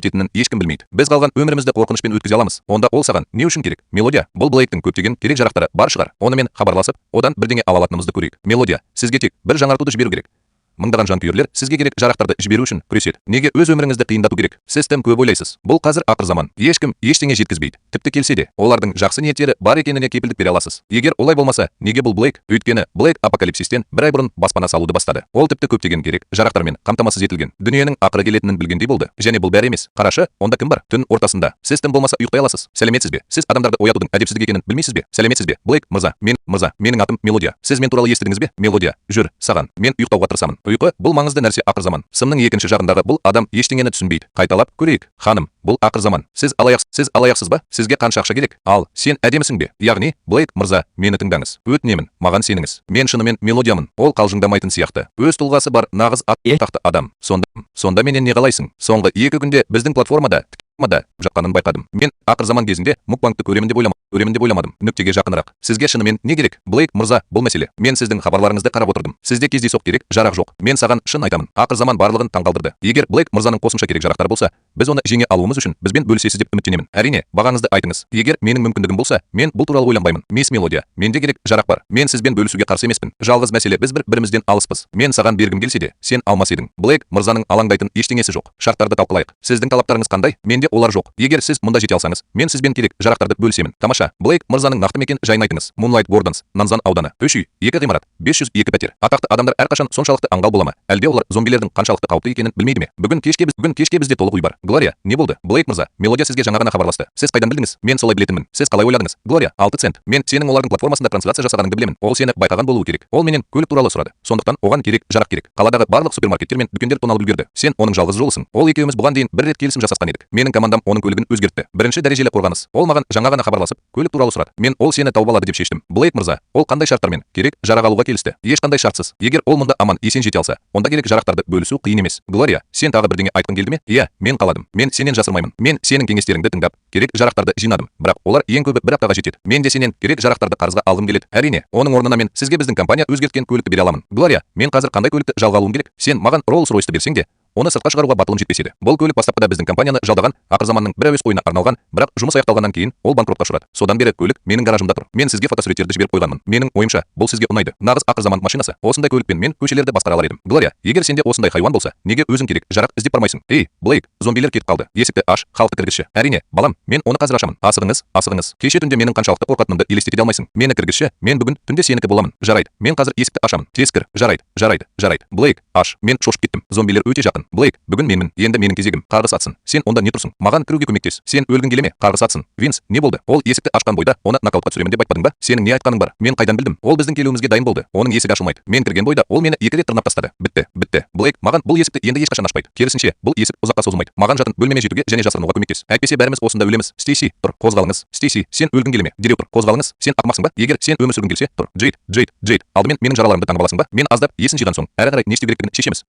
бітетінін ешкім білмейді. Біз қалған өмірімізді қорқынышпен өткізе аламыз. Онда ол саған не үшін керек? Мелодия, бұл Блейктің көптеген керек жарақтары бар шығар. Онымен хабарласып, одан бірдеңе ала алатынымызды көрейік. Мелодия, сізге тек бір жаңартуды жіберу керек. Мыңдаған жанкүйерлер сізге керек жарақтарды жіберу үшін күреседі. Неге өз өміріңізді қиындату керек? Сіз тым көп ойлайсыз. Бұл қазір ақыр заман. Ешкім ештеңе жеткізбейді. Тіпті келсе де, олардың жақсы ниеттері бар екеніне кепілдік бере аласыз. Егер олай болмаса, неге бұл Блейк? Өйткені Блейк апокалипсистен бір ай бұрын баспана салуды бастады. Ол тіпті көптеген керек жарақтармен қамтамасыз етілген. Дүниенің ақыры келетінін білгендей болды. Және бұл бәрі емес. Қарашы, онда кім бар? Түн ортасында. Сіз тым болмаса ұйықтай аласыз. Сәлеметсіз бе? Сіз адамдарды оятудың әдепсіздік екенін білмейсіз бе? Сәлеметсіз бе? Блейк мырза, менің атым Мелодия. Сіз мен туралы естідіңіз бе? Мелодия, жүр, саған. Мен ұйықтауға тырысамын. Ұйқы бұл маңызды нәрсе ақыр заман. Сымның екінші жағындағы бұл адам ештеңені түсінбейді. Қайталап көрейік. Ханым, бұл ақыр заман. Сіз алаяқсыз. Сіз алаяқсыз ба? Сізге қанша ақша керек? Ал, сен әдемісің бе? Яғни, Блейк мырза, мені тыңдаңыз. Өтінемін, маған сеніңіз. Мен шынымен мелодиямын. Ол қалжыңдамайтын сияқты. Өз тұлғасы бар нағыз атақты адам. Сонда менен не қалайсың? Соңғы 2 күнде біздің платформада жатқанын байқадым. Мен ақыр заман кезінде мукбангты көремін деп ойламадым. Нүктеге жақынырақ. Сізге шынымен не керек? Блейк мырза, бұл мәселе. Мен сіздің хабарларыңызды қарап отырдым. Сізде кездейсоқ керек жарақ жоқ. Мен саған шын айтамын. Ақыр заман барлығын таңғалдырды. Егер Блейк мырзаның қосымша керек жарақтары болса, біз оны жеңе алуымыз үшін бізбен бөлісесіз деп үміттенемін. Әрине, бағаңызды айтыңыз. Егер менің мүмкіндігім болса, мен бұл туралы ойланбаймын. Мисс Мелодия, менде керек жарақ бар. Мен сізбен бөлісуге қарсы емеспін. Жалғыз мәселе біз бір-бірімізден алыспыз. Мен саған бергім келсе де, сен алмас едің. Блейк мырзаның алаңдайтын ештеңесі жоқ. Шарттарды талқылайық. Сіздің талаптарыңыз қандай? Менде олар жоқ. Егер сіз мұнда жете алсаңыз, мен сізбен керек жарақтарды бөлісемін. Тамаша. Блейк мырзаның нақты мекен жайын айтыңыз. Moonlight Gardens, Нанзан ауданы. 3 үй, 2 ғимарат, 502 пәтер. Атақты адамдар әрқашан соншалықты аңғал бола ма? Әлде олар зомбилердің қаншалықты қауіпті екенін білмейді ме? Бүгін кешке бізде толық үй бар. Глория, не болды? Блейк мырза, Мелодия сізге жаңа ғана хабарласты. Сіз қайдан білдіңіз? Мен солай білетінмін. Сіз қалай ойладыңыз? Глория, 6 цент. Мен сенің олардың платформасында трансляция жасағаныңды білемін. Ол сені байқаған болуы керек. Ол менен көлік туралы сұрады. Сондықтан оған керек жарақ керек. Қаладағы барлық супермаркеттер мен дүкендер тоналып үлгерді. Сен оның жалғыз жолысың. Ол екеуміз бұған дейін бір рет келісім жасасқан едік. Менің командам оның көлігін өзгертті. Бірінші дәрежелі қорғаныс. Ол маған жаңа ғана хабарласып, көлік туралы сұрады. Мен ол сені тауып алады деп шештім. Блейк мырза, ол қандай шарттармен керек жарақ алуға келісті? Ешқандай шартсыз. Егер ол мұнда аман есен жете алса, онда керек жарақтарды бөлісу қиын емес. Глория, сен тағы бірдеңе айтқың келді ме? Иә, мен қаладым. Мен сенен жасырмаймын. Мен сенің кеңестеріңді тыңдап, керек жарақтарды жинадым. Бірақ олар ең көбі бір аптаға жетеді. Мен де сенен керек жарақтарды қарызға алғым келеді. Әрине, оның орнына мен сізге біздің компания өзгерткен көлікті бере аламын. Глория, мен қазір қандай көлікті жалға алуым керек? Сен маған Rolls-Royce'ты берсең де, оны сыртқа шығаруға батылым жетпес еді. Бұл көлік бастапқыда біздің компанияны жалдаған, ақыр заманның бір әуес ойына арналған, бірақ жұмыс аяқталғаннан кейін ол банкротқа ұшырады. Содан бері көлік менің гаражымда тұр. Мен сізге фотосуреттерді жіберіп қойғанмын. Менің ойымша, бұл сізге ұнайды. Нағыз ақыр заман машинасы. Осындай көлікпен мен көшелерді басқара алар едім. Глория, егер сенде осындай хайуан болса, неге өзің керек жарақ іздеп бармайсың? Ей, Блейк, зомбилер кетіп қалды. Есікті аш, халықты кіргізші. Әрине, балам, мен оны қазір ашамын. Асығыңыз. Кеше түнде менің қаншалықты қорқатынымды елестете алмайсың. Мені кіргізші, мен бүгін түнде сенікі боламын. Жарайды. Мен қазір есікті ашамын. Тез кір. Жарайды. Блейк, аш. Мен шошып кеттім. Зомбилер өте жақын. Блейк, бүгін менмін. Енді менің кезегім. Қарғыс атсын. Сен онда не тұрсың? Маған кіруге көмектес. Сен өлгің келе ме? Қарғыс атсын. Винс, не болды? Ол есікті ашқан бойда оны нокаутқа түсіремін деп айтпадың ба? Сенің не айтқаның бар? Мен қайдан білдім? Ол біздің келуімізге дайын болды. Оның есігі ашылмайды. Мен кірген бойда ол мені 2 рет тырнап тастады. Бітті. Блейк, маған бұл есікті енді ешқашан ашпайды. Керісінше, бұл есік ұзаққа созылмайды. Маған жатын бөлмеме жетуге және жасырынуға көмектес. Әйтпесе бәріміз осында өлеміз. Стейси, тұр, қозғалыңыз. Стейси, сен өлгің келе ме? Дереу тұр, қозғалыңыз. Сен ақымақсың ба? Егер сен өмір сүргің келсе, тұр. Джейд. Алдымен менің жараларымды таңып аласың ба? Мен аздап есін жиған соң, әрі қарай не істеу керектігін шешеміз.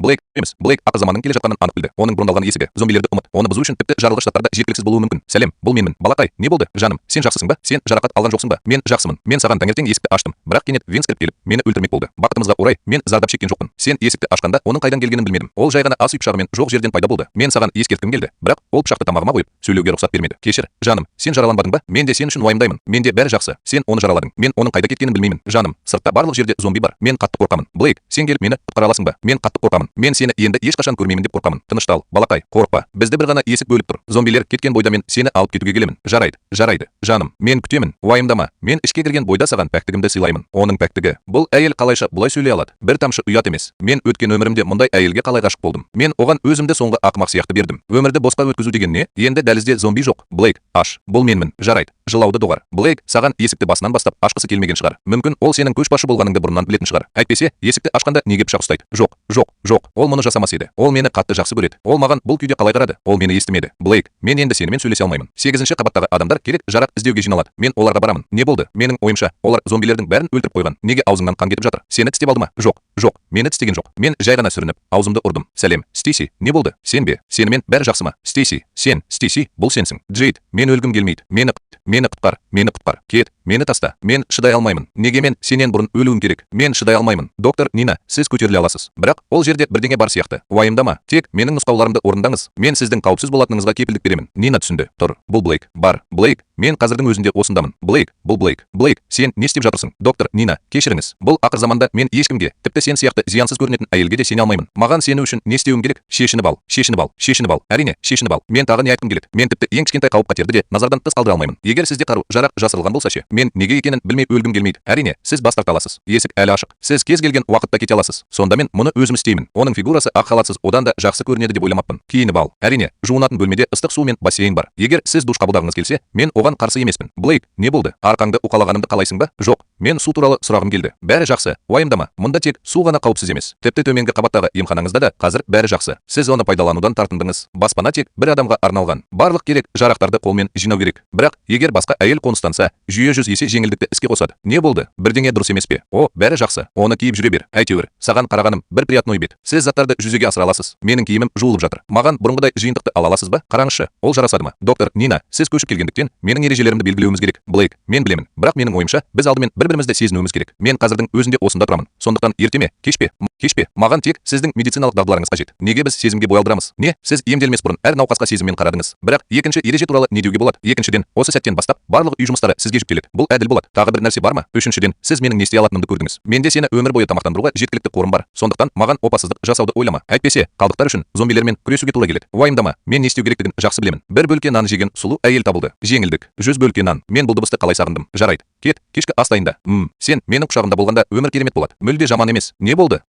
Блейк ақыр заманның келе жатқанын анық білді. Оның бұрындалған есігі, зомбилерді ұмыт. Оны бұзу үшін тіпті жарылғыш заттарда жеткіліксіз болуы мүмкін. Сәлем, бұл менмін. Балақай, не болды? Жаным, сен жақсысың ба? Сен жарақат алған жоқсың ба? Мен жақсымын. Мен саған таңертең есікті аштым. Бірақ кенет Винс кіріп келіп, мені өлтірмек болды. Бақытымызға орай, мен зардап шеккен жоқпын. Сен есікті ашқанда оның қайдан келгенін білмедім. Ол жай ғана ас үй пышағымен жоқ жерден пайда болды. Мен саған ескерткім келді, бірақ ол пышақты тамағыма қойып, сөйлеуге рұқсат бермеді. Кешір, жаным, сен жараланбадың ба? Мен де сен үшін уайымдаймын. Менде бәрі жақсы. Сен оны жараладың. Мен оның қайда кеткенін білмеймін. Жаным, сыртта барлық жерде зомби бар. Мен қатты қорқамын. Блейк, сен келіп мені құтқара аласың ба? Мен қатты қорқамын. Мен сені енді ешқашан көрмеймін деп қорқамын. Тыныштал, балақай, қорықпа. Бізді бір ғана есік бөліп тұр. Зомбилер кеткен бойда мен сені алып кетуге келемін. Жарайды. Жаным, мен күтемін. Уайымдама. Мен ішке кірген бойда саған пәктігімді сыйлаймын. Оның пәктігі. Бұл әйел қалайша бұлай сөйлей алады? Бір тамшы ұят емес. Мен өткен өмірімде мұндай әйелге қалай ғашық болдым. Мен оған өзімді соңғы ақымақ сияқты бердім. Өмірді босқа өткізу деген не? Енді дәлізде зомби жоқ. Блейк, аш. Бұл менмін. Жарайды. Жылауды доғар. Блейк, саған есікті басынан бастап ашқысы келмеген шығар. Мүмкін ол сенің көшбасшы болғаныңды бұрыннан білетін шығар. Әйтпесе, есікті ашқанда неге пышақ ұстайды? Жоқ. Ол мұны жасамас еді. Ол мені қатты жақсы көреді. Ол маған бұл күйде қалай қарады? Ол мені естімеді. Блейк, мен енді сенімен сөйлесе алмаймын. 8-ші қабаттағы адамдар керек жарақ іздеуге жиналады. Мен оларға барамын. Не болды? Менің ойымша, олар зомбилердің бәрін өлтіріп қойған. Неге аузыңнан қан кетіп жатыр? Сені тістеп алды ма? Жоқ. Мені тістеген жоқ. Мен жай ғана сүрініп, аузымды ұрдым. Сәлем, Стейси, не болды? Сен бе? Сенімен бәрі жақсы ма? Стейси, бұл сенсің. Джейд, мен өлгім келмейді. Мені құтқар. Кет, мені таста. Мен шыдай алмаймын. Неге мен сенен бұрын өлуім керек? Мен шыдай алмаймын. Доктор Нина, сіз көтеріле аласыз. Бірақ ол жерде бірдеңе бар сияқты. Уайымдама. Тек менің нұсқауларымды орындаңыз. Мен сіздің қауіпсіз болатыныңызға кепілдік беремін. Нина түсінді. Тұр. Бұл Блейк. Бар. Блейк, мен қазірдің өзінде осындамын. Блейк, бұл Блейк. Блейк, сен не істеп жатырсың? Доктор Нина, кешіріңіз. Бұл ақыр заманда мен ешкімге, тіпті сен сияқты зиянсыз көрінетін әйелге де сене алмаймын. Маған сену үшін не істеуім керек? Шешініп ал. Әрине, шешініп ал. Мен тағы не айтқым келеді? Мен тіпті ең кішкентай қауіп-қатерді де назардан тыс қалдыра алмаймын. Егер сізде қару жарақ жасырылған болса ше, мен неге екенін білмей өлгім келмейді. Әрине, сіз бас тарта аласыз. Есік әлі ашық. Сіз кез келген уақытта кете аласыз. Сонда мен мұны өзім істеймін. Оның фигурасы ақ халатсыз одан да жақсы көрінеді деп ойламаппын. Киініп ал. Әрине, жуынатын бөлмеде ыстық су мен бассейн бар. Егер сіз душ қабылдағыңыз келсе, мен оған қарсы емеспін. Блейк, не болды? Арқаңды уқалағанымды қалайсың ба? мен су туралы сұрағым келді. Бәрі жақсы, уайымдама. Мұнда тек су ғана қауіпсіз емес. Тіпті төменгі қабаттағы емханаңызда да қазір бәрі жақсы. Сіз оны пайдаланудан тартындыңыз. Баспана тек бір адамға арналған. Барлық керек жарақтарды қолмен жинау керек. Бірақ егер басқа әйел қоныстанса, жүйе 100 есе жеңілдікті іске қосады. Не болды? Бірдеңе дұрыс емес пе? О, бәрі жақсы. Оны киіп жүре бер. Әйтеуір, саған қарағаным бір приятный бет. Сіз заттарды жүзеге асыра аласыз. Менің киімім жуылып жатыр. Маған бұрынғыдай жиынтықты ала аласыз ба? Қараңызшы, ол жарасады ма? Доктор Нина, сіз көшіп келгендіктен менің ережелерімді белгілеуіміз керек. Блейк, мен білемін. Бірақ менің ойымша, біз алдымен бір-бірімізді сезінуіміз керек. Мен қазірдің өзінде осында тұрамын. Сондықтан ерте ме, кеш пе? Маған тек сіздің медициналық дағдыларыңыз қажет. Неге біз сезімге бой алдырамыз? Не? Сіз емделмес бұрын әр науқасқа сезіммен қарадыңыз. Бірақ екінші ереже туралы не деуге болады? Екіншіден, осы сәттен бастап барлық үй жұмыстары сізге жүктеледі. Бұл әділ болады. Тағы бір нәрсе бар ма? Үшіншіден, сіз менің не істей алатынымды көрдіңіз. Менде сені өмір бойы тамақтандыруға жеткілікті қорым бар. Сондықтан маған опасыздық жасауды ойлама. Әйтпесе, қалдықтар үшін зомбилермен күресуге тура келеді. Уайымдама. Мен не істеу керектігін жақсы білемін. Бір бөлке нан жеген сұлу әйел табылды. Жеңілдік. 100 бөлке нан. Мен бұл дыбысты қалай сағындым. Жарайды. Кет, кешкі ас дайында. Сен менің құшағымда болғанда өмір керемет болады. Мүлде жаман емес. Не болды?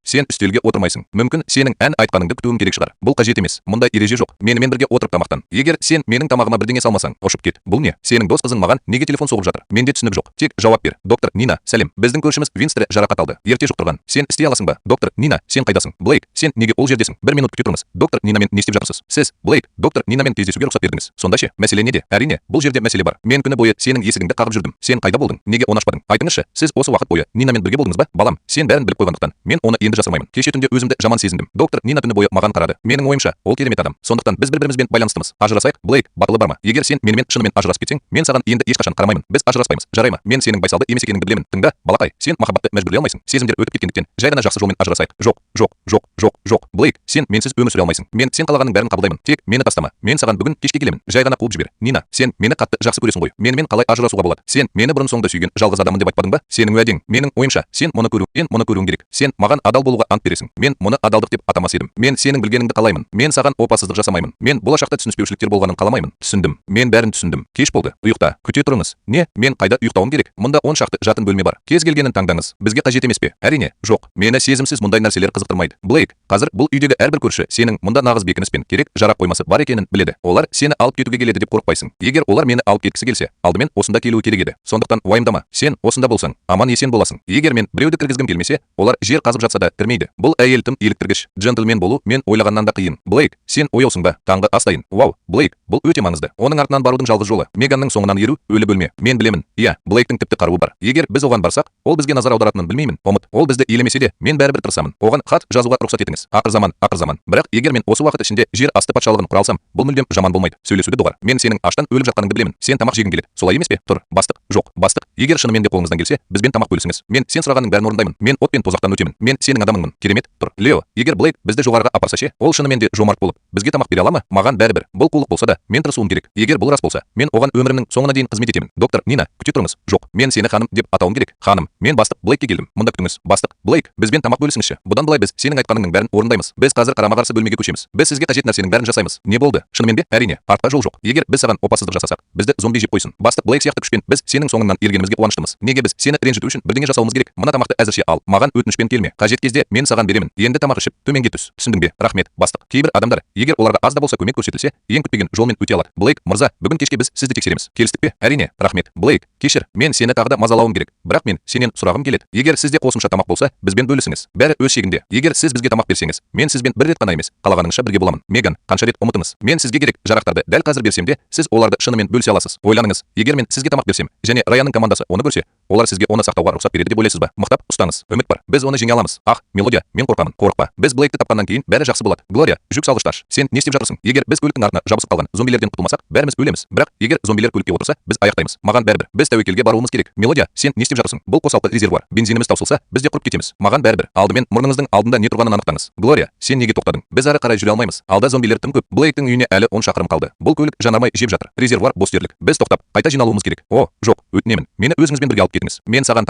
Сен үстелге отырмайсың. Мүмкін сенің ән айтқаныңды күтуім керек шығар. Бұл қажет емес. Мұндай ереже жоқ. Менімен бірге отырып тамақтан. Егер сен менің тамағыма бірдеңе салмасаң, ұшып кет. Бұл не? Сенің дос қызың маған неге телефон соғып жатыр? Менде түсінік жоқ. Тек жауап бер. Доктор Нина, сәлем. Біздің көршіміз Винстер жарақат алды. Ерте жұқтырған. Сен істей аласың ба? Доктор Нина, сен қайдасың? Блейк, сен неге ол жердесің? 1 минут күте тұрыңыз. Доктор Нинамен не істеп жатырсыз? Сіз, Блейк, доктор Нинамен кездесуге рұқсат бердіңіз. Сонда ше, мәселе неде? Әрине, бұл жерде мәселе бар. Мен күні бойы сенің есігіңді қағып жүрдім. Сен қайда болдың? Неге оны ашпадың? Айтыңызшы, сіз осы уақыт бойы Нинамен бірге болдыңыз ба? Балам, сен бәрін біліп қойғандықтан мен оны енді жасырмаймын. Кеше түнде өзімді жаман сезіндім. Доктор Нина түні бойы маған қарады. Менің ойымша, ол керемет адам. Сондықтан біз бір-бірімізбен байланыстымыз. Ажырасайық, Блейк, батылы бар ма? Егер сен менімен шынымен ажырасып кетсең, мен саған енді ешқашан қарамаймын. Біз ажыраспаймыз. Жарай ма? Мен сенің байсалды емес екеніңді білемін. Тыңда, балақай, сен махаббатты мәжбүрлей алмайсың. Сезімдер өтіп кеткендіктен жай ғана жақсы жолмен ажырасайық. Жоқ. Блейк, сен менсіз өмір сүре алмайсың. Мен сен қалағанның бәрін қабылдаймын. Тек мені тастама. Мен саған бүгін кешке келемін. Жай ғана қуып жібер. Нина, сен мені қатты жақсы көресің ғой. Менімен қалай ажырасуға болады? Сен мені бұрын соңды сүйген жалғыз адаммын деп айтпадың ба? Сенің уәдең. Менің ойымша, сен мұны көруің керек. Сен маған адал болуға ант бересің. Мен мұны адалдық деп атамас едім. Мен сенің білгеніңді қалаймын. Мен саған опасыздық жасамаймын. Мен болашақта түсініспеушіліктер болғанын қаламаймын. Түсіндім. Мен бәрін түсіндім. Кеш болды. Ұйықта. Күте тұрыңыз. Не? Мен қайда ұйықтауым керек? Мұнда 10 шақты жатын бөлме бар. Кез келгенін таңдаңыз. Бізге қажет емес пе? Әрине, жоқ. Мені сезімсіз мұндай нәрселер қызықтырмайды. Блейк, қазір бұл үйдегі әрбір көрші сенің мұнда нағыз бекініспен керек жарақ қоймасы бар екенін біледі. Олар сені алып кетуге келеді деп қорықпайсың. Егер олар мені алып кеткісі келсе, алдымен осында келуі керек еді. Сондықтан уайымдама. Сен осында болсаң, аман есен боласың. Егер мен біреуді кіргізгім келмесе, олар жер қазып жатса да кірмейді. Бұл әйел тым еліктіргіш. Джентльмен болу мен ойлағаннан да қиын. Блейк, сен ояусың ба? Таңғы ас дайын. Вау, Блейк, бұл өте маңызды. Оның артынан барудың жалғыз жолы Меганның соңынан еру, өлі бөлме. Мен білемін. Иә, Блейктің тіпті қаруы бар. Егер біз оған барсақ, ол бізге назар аударатынын білмеймін. Ұмыт, ол бізді елемесе де, мен бәрібір тырысамын. Оған хат жазуға рұқсат етіңіз. Ақыр заман. Бірақ егер мен осы уақыт ішінде жер асты патшалығын құра алсам, бұл мүлдем жаман болмайды. Сөйлесуді доғар. Мен сенің аштан өліп жатқаныңды білемін. Сен тамақ жегің келеді. Солай емес пе? Тұр, бастық. Жоқ, бастық. Егер шынымен де қолыңыздан келсе, бізбен тамақ бөлісіңіз. Мен сен сұрағанның бәрін орындаймын. Мен от пен тозақтан өтемін. Мен сенің адамыңмын. Керемет. Тұр. Лео, егер Блейк бізді жоғарыға апарса ше, ол шынымен де жомарт болып, бізге тамақ бере ала ма? Маған бәрібір. Бұл қулық болса да, мен тырысуым керек. Егер бұл рас болса, мен оған өмірімнің соңына дейін қызмет етемін. Доктор Нина, күте тұрыңыз. Жоқ, мен сені ханым деп атауым керек. Ханым, мен бастық Блейкке келдім. Мұнда күтіңіз. Бастық Блейк, бізбен тамақ бөлісіңізші. Бұдан былай біз сенің айтқаныңның бәрін орындаймыз. Біз қазір қарама-қарсы бөлмеге көшеміз. Біз сізге қажет нәрсенің бәрін жасаймыз. Не болды? Шынымен де? Әрине, артқа жол жоқ. Егер біз саған опасыздық жасасақ, бізді зомби жеп қойсын. Бастық Блейк сияқты күшпен біз сенің соңыңнан ергенімізге қуаныштымыз. Неге біз сені ренжіту үшін бірдеңе жасауымыз керек? Мына тамақты әзірше ал. Маған өтінішпен келме. Қажет кезде мен саған беремін. Енді тамақ ішіп төменге түс. Түсіндің бе? Рахмет, бастық. Кейбір адамдар, егер оларға аз да болса көмек көрсетілсе, ең күтпеген жолмен өте алады. Блейк мырза, бүгін кешке біз сізді тексереміз. Келістік пе? Әрине, рахмет. Блейк, кешір, мен сені тағы да мазалауым керек. Бірақ мен сенен сұрағым келеді. Егер сізде қосымша тамақ болса, бізбен бөлісіңіз. Бәрі өз шегінде. Егер сіз бізге тамақ берсеңіз, мен сізбен бір рет қана емес, қалағаныңызша бірге боламын. Меган, қанша рет ұмытыңыз. Мен сізге керек жарақтарды дәл қазір берсем де, сіз оларды шынымен бөлісе аласыз. Ойланыңыз, егер мен сізге тамақ берсем, және Раянның командасы оны көрсе, олар сізге оны сақтауға рұқсат береді деп ойлайсыз ба? Мықтап ұстаңыз. Үміт бар. Біз оны жеңе аламыз. Ах, Мелодия, мен қорқамын. Қорықпа. Біз Блейкті тапқаннан кейін бәрі жақсы болады. Глория, жүк салғышташ. Сен не істеп жатырсың? Егер біз көліктің артына жабысып қалған зомбилерден құтылмасақ, бәріміз өлеміз. Бірақ егер зомбилер көлікке отырса, біз аяқтаймыз. Маған бәрібір. Біз тәуекелге баруымыз керек. Мелодия, сен не істеп жатырсың? Бұл қосалқы резервуар. Бензиніміз таусылса, біз де құрып кетеміз. Маған бәрібір. Алдымен мұрныңыздың алдында не тұрғанын анықтаңыз. Глория, сен неге тоқтадың? Біз ары қарай жүре алмаймыз. Алда зомбилер тым көп. Блейктің үйіне әлі 10 шақырым қалды. Бұл көлік жанармай жеп жатыр. Резервуар бос дерлік. Біз тоқтап, қайта жиналуымыз керек. О, жоқ, өтінемін. Мені өзіңізбен бірге алып кетіңіз. Мен саған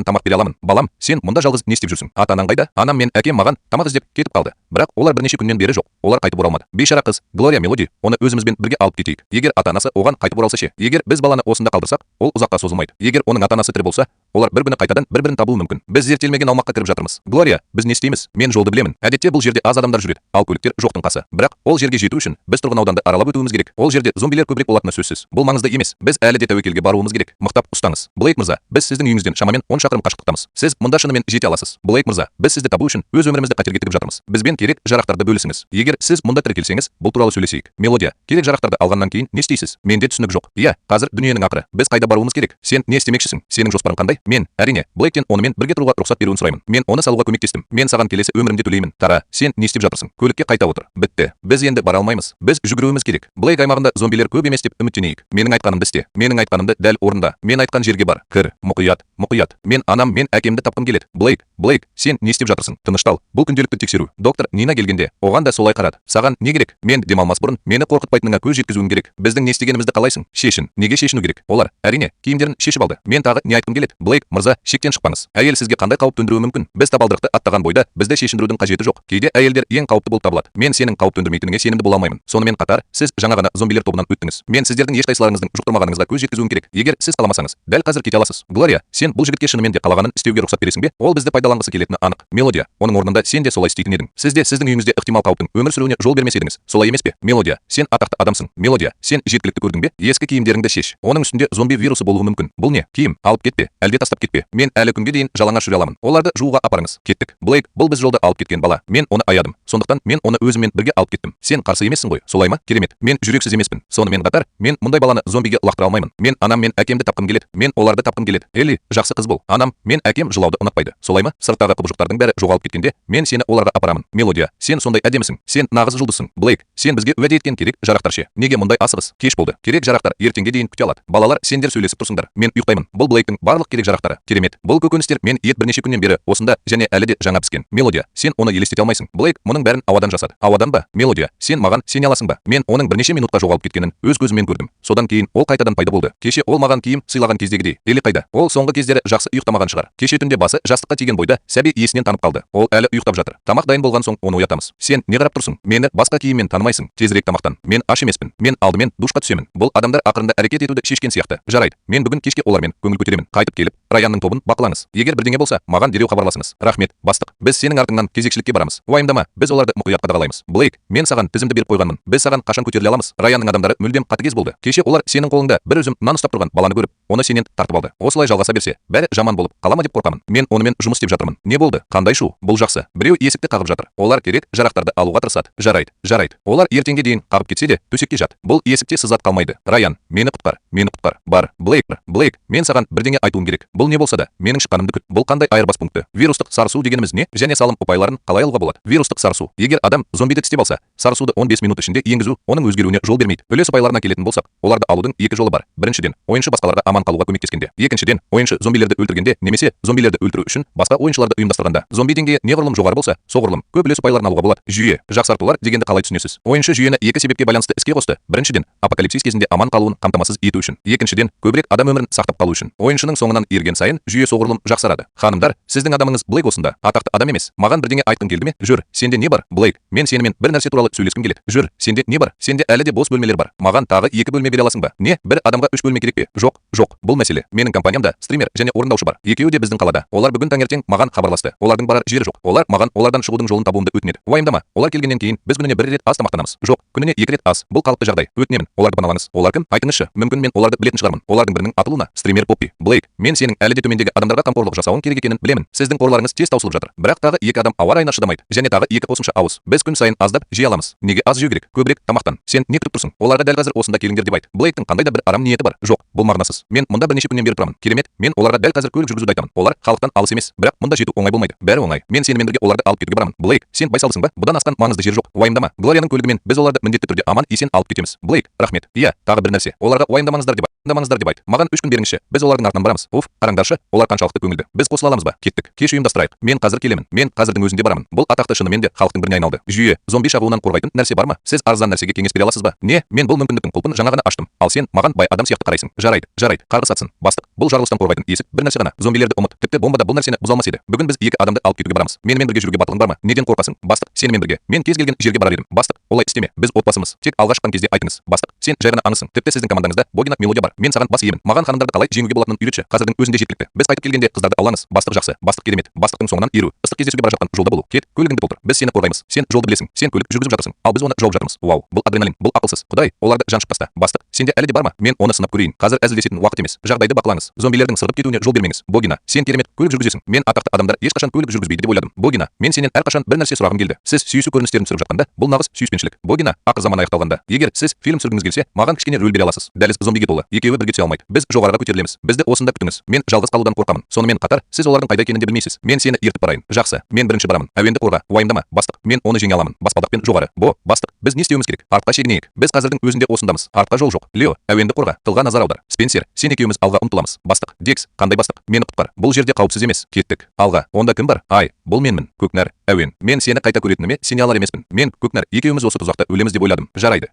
тамақ бере аламын. Балам, сен мұнда жалғыз не істеп жүрсің? Ата-анаң қайда? Анам мен әкем маған тамақ іздеп кетіп қалды. Бірақ олар бірнеше күннен бері жоқ. Олар қайтып оралмады. Бейшара қыз, Глория Мелоди, оны өзімізбен бірге алып кетейік. Егер ата-анасы оған қайтып оралса ше, егер біз баланы осында қалдырсақ, ол ұзаққа созылмайды. Егер оның ата-анасы тірі болса, олар бір күні қайтадан бір-бірін табуы мүмкін. Біз зерттелмеген аумаққа кіріп жатырмыз. Глория, біз не істейміз? Мен жолды білемін. Әдетте бұл жерде аз адамдар жүреді, ал көліктер жоқтың қасы. Бірақ ол жерге жету үшін біз тұрғын ауданды аралап өтуіміз керек. Ол жерде зомбилер көбірек болатыны сөзсіз. Бұл маңызды емес. Біз әлі де тәуекелге баруымыз керек. Мықтап ұстаңыз. Блейк мырза, біз сіздің үйіңізден шамамен 10 шақырым қашықтықтамыз. Сіз мұнда шынымен жете аласыз. Блейк мырза, біз сізді табу үшін өз өмірімізді қатерге тігіп жатырмыз. Бізбен керек жарақтарды бөлісіңіз. Егер сіз мұнда тіркелсеңіз, бұл туралы сөйлесейік. Мелодия, керек жарақтарды алғаннан кейін не істейсіз? Менде түсінік жоқ. Иә, қазір дүниенің ақыры. Біз қайда баруымыз керек? Сен не істемекшісің? Сенің жоспарың қандай? Мен, әрине, Блейктен онымен бірге тұруға рұқсат беруін сұраймын. Мен оны салуға көмектестім. Мен саған келесі өмірімде төлеймін. Тара, сен не істеп жатырсың? Көлікке қайта отыр. Бітті. Біз енді бара алмаймыз. Біз жүгіруіміз керек. Блейк аймағында зомбилер көп емес деп үміттенейік. Менің айтқанымды істе. Менің айтқанымды дәл орында. Мен айтқан жерге бар. Кір. Мұқият. Мұқият. Мен анам, мен әкемді тапқым келеді. Блейк, сен не істеп жатырсың? Тыныштал. Бұл күнделікті тексеру. Доктор Нина келгенде, оған да солай қарады. Саған не керек? Мен демалмас бұрын мені қорқытпайтыныңа көз жеткізуің керек. Біздің не істегенімізді қалайсың? Шешін. Неге шешіну керек? Олар, әрине, киімдерін шешіп алды. Мен тағы не айтқым келеді? Блейк мырза, шектен шықпаңыз. Әйел сізге қандай қауіп төндіруі мүмкін? Біз табалдырықты аттаған бойда бізді шешіндірудің қажеті жоқ. Кейде әйелдер ең қауіпті болып табылады. Мен сенің қауіп төндірмейтініңе сенімді бола алмаймын. Сонымен қатар, сіз жаңа ғана зомбилер тобынан өттіңіз. Мен сіздердің ешқайсыларыңыздың жұқтырмағаныңызға көз жеткізуім керек. Егер сіз қаламасаңыз, дәл қазір кете аласыз. Глория, сен бұл жігітке шынымен де қалағанын істеуге рұқсат бересің бе? Ол бізді пайдаланғысы келетіні анық. Мелодия, оның орнында сен де солай істейтін едің. Сіз де сіздің үйіңізде ықтимал қауіптің өмір сүруіне жол бермес едіңіз. Солай емес пе? Мелодия, сен атақты адамсың. Мелодия, сен жеткілікті көрдің бе? Ескі киімдеріңді шеш. Оның үстінде зомби вирусы болуы мүмкін. Бұл не? Киім алып кетпе, әлде тастап кетпе. Мен әлі күнге дейін жалаңаш жүре аламын. Оларды жууға апарыңыз. Кеттік. Блейк, бұл біз жолда алып кеткен бала. Мен оны аядым. Сондықтан мен оны өзіммен бірге алып кеттім. Сен қарсы емессің ғой, солай ма? Керемет. Мен жүрексіз емеспін. Сонымен қатар, мен мұндай баланы зомбиге лақтыра алмаймын. Мен анам мен әкемді тапқым келеді. Мен оларды тапқым келеді. Элли, жақсы қыз бол. Анам мен әкем жылауды ұнатпайды. Солай ма? Сырттағы құбыжықтардың бәрі жоғалып кеткенде, мен сені оларға апарамын. Мелодия, сен сондай әдемісің. Сен нағыз жұлдызсың. Блейк, сен бізге уәде еткен керек жарақтар ше. Неге мұндай асығыс? Кеш болды. Керек жарақтар ертеңге дейін күте алады. Балалар, сендер сөйлесіп тұрсыңдар. Мен ұйықтаймын. Бұл Блейктің барлық керек жарақтары. Керемет. Бұл көкөністер мен ет бірнеше күннен бері осында және әлі де жаңа піскен. Мелодия, сен оны елестете алмайсың. Блейк мұның бәрін ауадан жасады. Ауадан ба? Мелодия, сен маған сене аласың ба? Мен оның бірнеше минутқа жоғалып кеткенін өз көзіммен көрдім. Содан кейін ол қайтадан пайда болды. Кеше ол маған киім сыйлаған кездегідей. Элли қайда? Ол соңғы кездері жақсы ұйықтамаған шығар. Кеше түнде басы жастыққа тиген бойда сәби есінен танып қалды. Ол әлі ұйықтап жатыр. Тамақ дайын болған соң оны оятамыз. Сен не қарап тұрсың? Мені басқа киіммен танымайсың. Тезірек тамақтан. Мен аш емеспін. Мен алдымен душқа түсемін. Бұл адамдар ақырында әрекет етуді шешкен сияқты. Жарайды. Мен бүгін кешке олармен көңіл көтеремін. Қайтып келіп, Раянның тобын бақылаңыз. Егер бірдеңе болса, маған дереу хабарласыңыз. Рахмет, бастық. Біз сенің артыңнан кезекшілікке барамыз. Уайымдама, біз оларды мұқият қадағалаймыз. Блейк, мен саған тізімді беріп қойғанмын. Біз саған қашан көтеріле аламыз? Раянның адамдары мүлдем қатыгез болды. Кеше олар сенің қолыңда бір үзім нан ұстап тұрған баланы көріп, оны сенен тартып алды. Осылай жалғаса берсе, бәрі жаман болып қала ма деп қорқамын. Мен онымен жұмыс істеп жатырмын. Не болды? Қандай шу? Бұл жақсы. Біреу есікті қағып жатыр. Олар керек жарақтарды алуға тырысады. Жарайды. Олар ертеңге дейін қағып кетсе де төсекке жат. Бұл есікте сызат қалмайды. Раян, мені құтқар. Бар. Блейк, мен саған бірдеңе айтуым керек. Бұл не болса да, менің шыққанымды күт. Бұл қандай айырбас пункті? Вирустық сарысу дегеніміз не? Және салым ұпайларын қалай алуға болады? Вирустық сарысу. Егер адам зомбиді тістеп алса, сарысуды 15 минут ішінде енгізу оның өзгеруіне жол бермейді. Үлес ұпайларына келетін болсақ, оларды алудың екі жолы бар. Біріншіден, ойыншы басқаларға аман қалуға көмектескенде. Екіншіден, ойыншы зомбилерді өлтіргенде немесе зомбилерді өлтіру үшін басқа ойыншыларды ұйымдастырғанда. Зомби деңгейі неғұрлым жоғары болса, соғұрлым көп үлес ұпайларын алуға болады. Жүйе, жақсартулар дегенді қалай түсінесіз? Ойыншы жүйені екі себепке байланысты іске қосты. Біріншіден, апокалипсис кезінде аман қалуын қамтамасыз ету үшін. Екіншіден, көбірек адам өмірін сақтап қалу үшін. Ойыншының соңынан ерген сайын жүйе соғұрлым жақсарады. Ханымдар, сіздің адамыңыз Блейк осында. Атақты адам емес. Маған бірдеңе айтқың келді ме? Жүр, сенде не бар? Блейк, мен сенімен бір нәрсе туралы сөйлескім келеді. Жүр, сенде не бар? Сенде әлі де бос бөлмелер бар. Маған тағы 2 бөлме бере аласың ба? Не? Бір адамға 3 бөлме керек пе? Жоқ. Бұл мәселе. Менің компаниямда стример және орындаушы бар. Екеуі де біздің қалада. Олар бүгін таңертең маған хабарласты. Олардың барар жері жоқ. Олар маған олардан шығудың жолын табуымды өтінеді. Уайымдама. Олар келгеннен кейін біз күніне 1 рет ас тамақтанамыз. Жоқ, күніне 2 рет ас. Бұл қалыпты жағдай. Өтінемін. Оларды паналаңыз. Олар кім? Айтыңызшы. Мүмкін мен оларды білетін шығармын. Олардың бірінің аты Луна, стример Поппи. Блейк, мен сенің әлі де төмендегі адамдарға қамқорлық жасауың керек екенін білемін. Сіздің қорларыңыз тез таусылып жатыр. Бірақ тағы 2 адам ауа райына шыдамайды. Және тағы 2 қосымша ауыз. Біз күн сайын аздап жей аламыз. Неге аз жеу керек? Көбірек тамақтан. Сен не күтіп тұрсың? Оларға дәл қазір осында келіңдер деп айт. Блейктің қандай да бір арам ниеті бар. Жоқ, бұл мағынасыз. Мен мұнда бірнеше күннен бері тұрамын. Керемет, мен оларға дәл қазір көлік жүргізуді айтамын. Олар халықтан алыс емес, бірақ мұнда жету оңай болмайды. Бәрі оңай. Мен сенімен бірге оларды алып кетуге барамын. Блейк, сен байсалдысың ба? Бұдан асқан маңызды жер жоқ. Уайымдама. Глорияның көлігімен біз оларды міндетті түрде аман есен алып кетеміз. Блейк, рахмет. Иә, тағы бір нәрсе. Оларға уайымдамаңыздар деп айт. Маған 3 күн беріңізші. Біз олардың артынан барамыз. Уф, қараңдаршы, олар қаншалықты көңілді. Біз қосыла аламыз ба? Кеттік. Кеш ұйымдастырайық. Мен қазір келемін. Мен қазірдің өзінде барамын. Бұл атақты шынымен де халықтың біріне айналды. Жүйе, зомби шабуылынан қорғайтын нәрсе бар ма? Сіз арзан нәрсеге кеңес бере аласыз ба? Не? Мен бұл мүмкіндіктің құлпын жаңа ғана аштым. Ал сен маған бай адам сияқты қарайсың. Жарайды. Қарғыс атсын. Бастық, бұл жарылыстан қорғайтын есік бір нәрсе ғана. Зомбилерді ұмыт. Тіпті бомбада бұл нәрсені бұза алмас еді. Бүгін біз 2 адамды алып кетуге барамыз. Менімен бірге жүруге батылың бар ма? Неден қорқасың? Бастық, сенімен бірге. Мен кез келген жерге барар едім. Бастық, олай істеме. Біз отбасымыз. Тек алға шыққан кезде айтыңыз. Бастық, сен жай ғана аңысың. Тіпті сіздің командаңызда Богина Мелодия бар. Мен саған бас иемін. Маған ханымдарды қалай жеңуге болатынын үйретші. Қазірдің өзінде жеткілікті. Біз қайтып келгенде қыздарды алаңыз. Бастық жақсы. Бастық керемет. Бастықтың соңынан еру. Ыстық кездесуге бара жатқан жолда болу. Кет, көлігіңді толтыр. Біз сені қорғаймыз. Сен жолды білесің. Сен көлік жүргізіп жатырсың. Ал біз оны жауып жатырмыз. Вау, бұл адреналин, бұл ақылсыз. Құдай, оларды жаншып таста. Бастық, сенде әлі де бар ма? Мен оны сынап көрейін. Қазір әзілдесетін уақыт емес. Жағдайды бақылаңыз. Зомбилердің сырғып кетуіне жол бермеңіз. Богина, сен керемет көлік жүргізесің. Мен атақты адамдар ешқашан көлік жүргізбейді деп ойладым. Богина, мен сенен әрқашан бір нәрсе сұрағым келді. Сіз сүйісу көріністерін түсіріп жатқанда, бұл нағыз сүйіспеншілік. Богина, ақыр заман аяқталғанда, егер сіз фильм түсіргіңіз келсе, маған кішкене рөл бере аласыз. Дәліз зомбиге толы. Екеуі бірге түсе алмайды. Біз жоғарыға көтерілеміз. Бізді осында күтіңіз. Мен жалғыз қалудан қорқамын. Сонымен қатар, сіз олардың қайда екенін де білмейсіз. Мен сені ертіп барайын. Жақсы, мен бірінші барамын. Әуенді қорға. Уайымдама, бастық. Мен оны жеңе аламын. Баспалдақпен жоғары. Бастық, біз не істеуіміз керек? Артқа шегінейік. Біз қазірдің өзінде осындамыз. Артқа жол жоқ. Лео, әуенді қорға. Тылға назар аудар. Спенсер, сен екеуміз алға ұмтыламыз. Бастық, Декс, қандай бастық? Мені құтқар. Бұл жерде қауіпсіз емес. Кеттік. Алға. Онда кім бар? Ай, бұл менмін. Көкнәр, әуен. Мен сені қайта көретініме сене алар емеспін. Мен Көкнәр, екеуміз осы тұзақта өлеміз деп ойладым. Жарайды.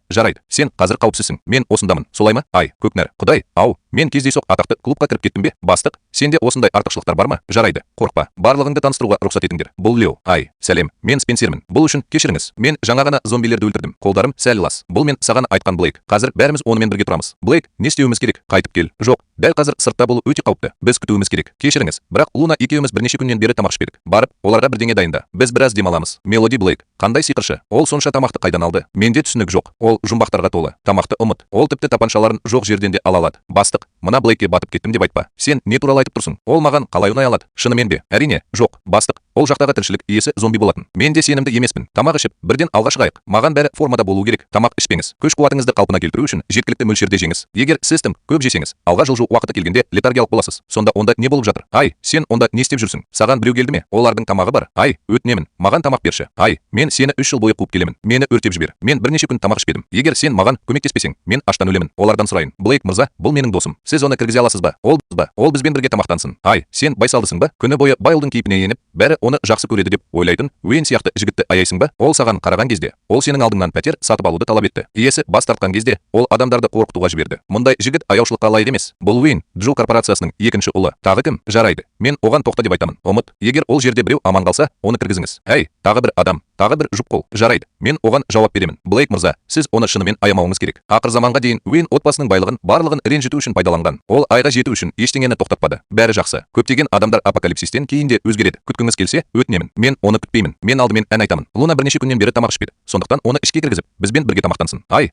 Сен қазір қауіпсізсің. Мен осындамын. Солай ма? Ай, Көкнәр, Құдай, ау, мен кездейсоқ атақты клубқа кіріп кеттім бе? Бастық, сенде осындай артықшылықтар бар ма? Жарайды. Қорықпа. Барлығыңды таныстыруға рұқсат етіңдер. Бұл Лео. Ай, сәлем. Мен Спенсермін. Бұл үшін кешіріңіз. Мен жаңа ғана зомбилерді өлтірдім. Қолдарым сәл лас. Бұл мен саған айтқан Блейк. Қазір бәріміз онымен бірге тұрамыз. Блейк, не істеуіміз керек? Қайтып кел. Жоқ. Дәл қазір сыртта болу өте қауіпті. Біз күтуіміз керек. Кешіріңіз. Бірақ Луна екеуміз бірнеше күннен бері тамақ ішпедік. Барып, оларға бірдеңе дайында. Біз біраз демаламыз. Мелоди Блейк, қандай сиқыршы. Ол сонша тамақты қайдан алды? Менде түсінік жоқ. Ол жұмбақтарға толы. Тамақты ұмыт. Ол тіпті тапаншаларын жоқ жерден де ала алады. Бастық, мына Блейкке батып кеттім деп айтпа. Сен не туралы айтып тұрсың? Ол маған қалай ұнай алады? Шынымен бе? Әрине, жоқ. Бастық, ол жақтағы тіршілік иесі зомби болатын. Мен де сенімді емеспін. Тамақ ішіп, бірден алға шығайық. Маған бәрі формада болу керек. Тамақ ішпеңіз. Күш-қуатыңызды қалпына келтіру үшін жеткілікті мөлшерде жеңіз. Егер сіз тым көп жесеңіз, алға жылжу уақыты келгенде летаргиялық боласыз. Онда не болып жатыр? Ай, сен онда не істеп жүрсің? Саған біреу келді ме? Олардың тамағы бар. Ай, өтінемін. Маған тамақ берші. Ай, мен сені 3 жыл бойы қуып келемін. Мені өртеп жібер. Мен бірнеше күн тамақ ішпедім. Егер сен маған көмектеспесең, мен аштан өлемін. Олардан сұрайын. Блейк мырза, бұл менің досым. Сіз оны кіргізе аласыз ба? Ол бізбен бірге тамақтансын. Ай, сен байсалдысың ба? Күні бойы Байлдың кейпіне еніп, бәрі оны жақсы көреді деп ойлайтын Уэйн сияқты жігітті аяйсың ба? Ол саған қараған кезде, ол сенің алдыңнан пәтер сатып алуды талап етті. Иесі бас тартқан кезде, ол адамдарды қорқытуға жіберді. Мұндай жігіт аяушылыққа лайық емес. Бұл Уэйн, Джул корпорациясының екінші ұлы. Тағы кім? Жарайды. Мен оған тоқта деп айтамын. Ұмыт. Егер ол жерде біреу аман қалса, оны кіргізіңіз. Әй, тағы бір адам, тағы бір жұп қол. Жарайды. Мен оған жауап беремін. Блейк мырза, сіз оны шынымен аямауыңыз керек. Ақыр заманға дейін Уэйн отбасының байлығын барлығын ренжіту үшін пайдаланған. Ол айға жету үшін ештеңені тоқтатпады. Бәрі жақсы. Көптеген адамдар апокалипсистен кейін де өзгереді. Күткіңіз келсе, өтінемін. Мен оны күтпеймін. Мен алдымен ән айтамын. Луна бірнеше күннен бері тамақ ішпеді. Сондықтан оны ішке кіргізіп, бізбен бірге тамақтансын. Ай,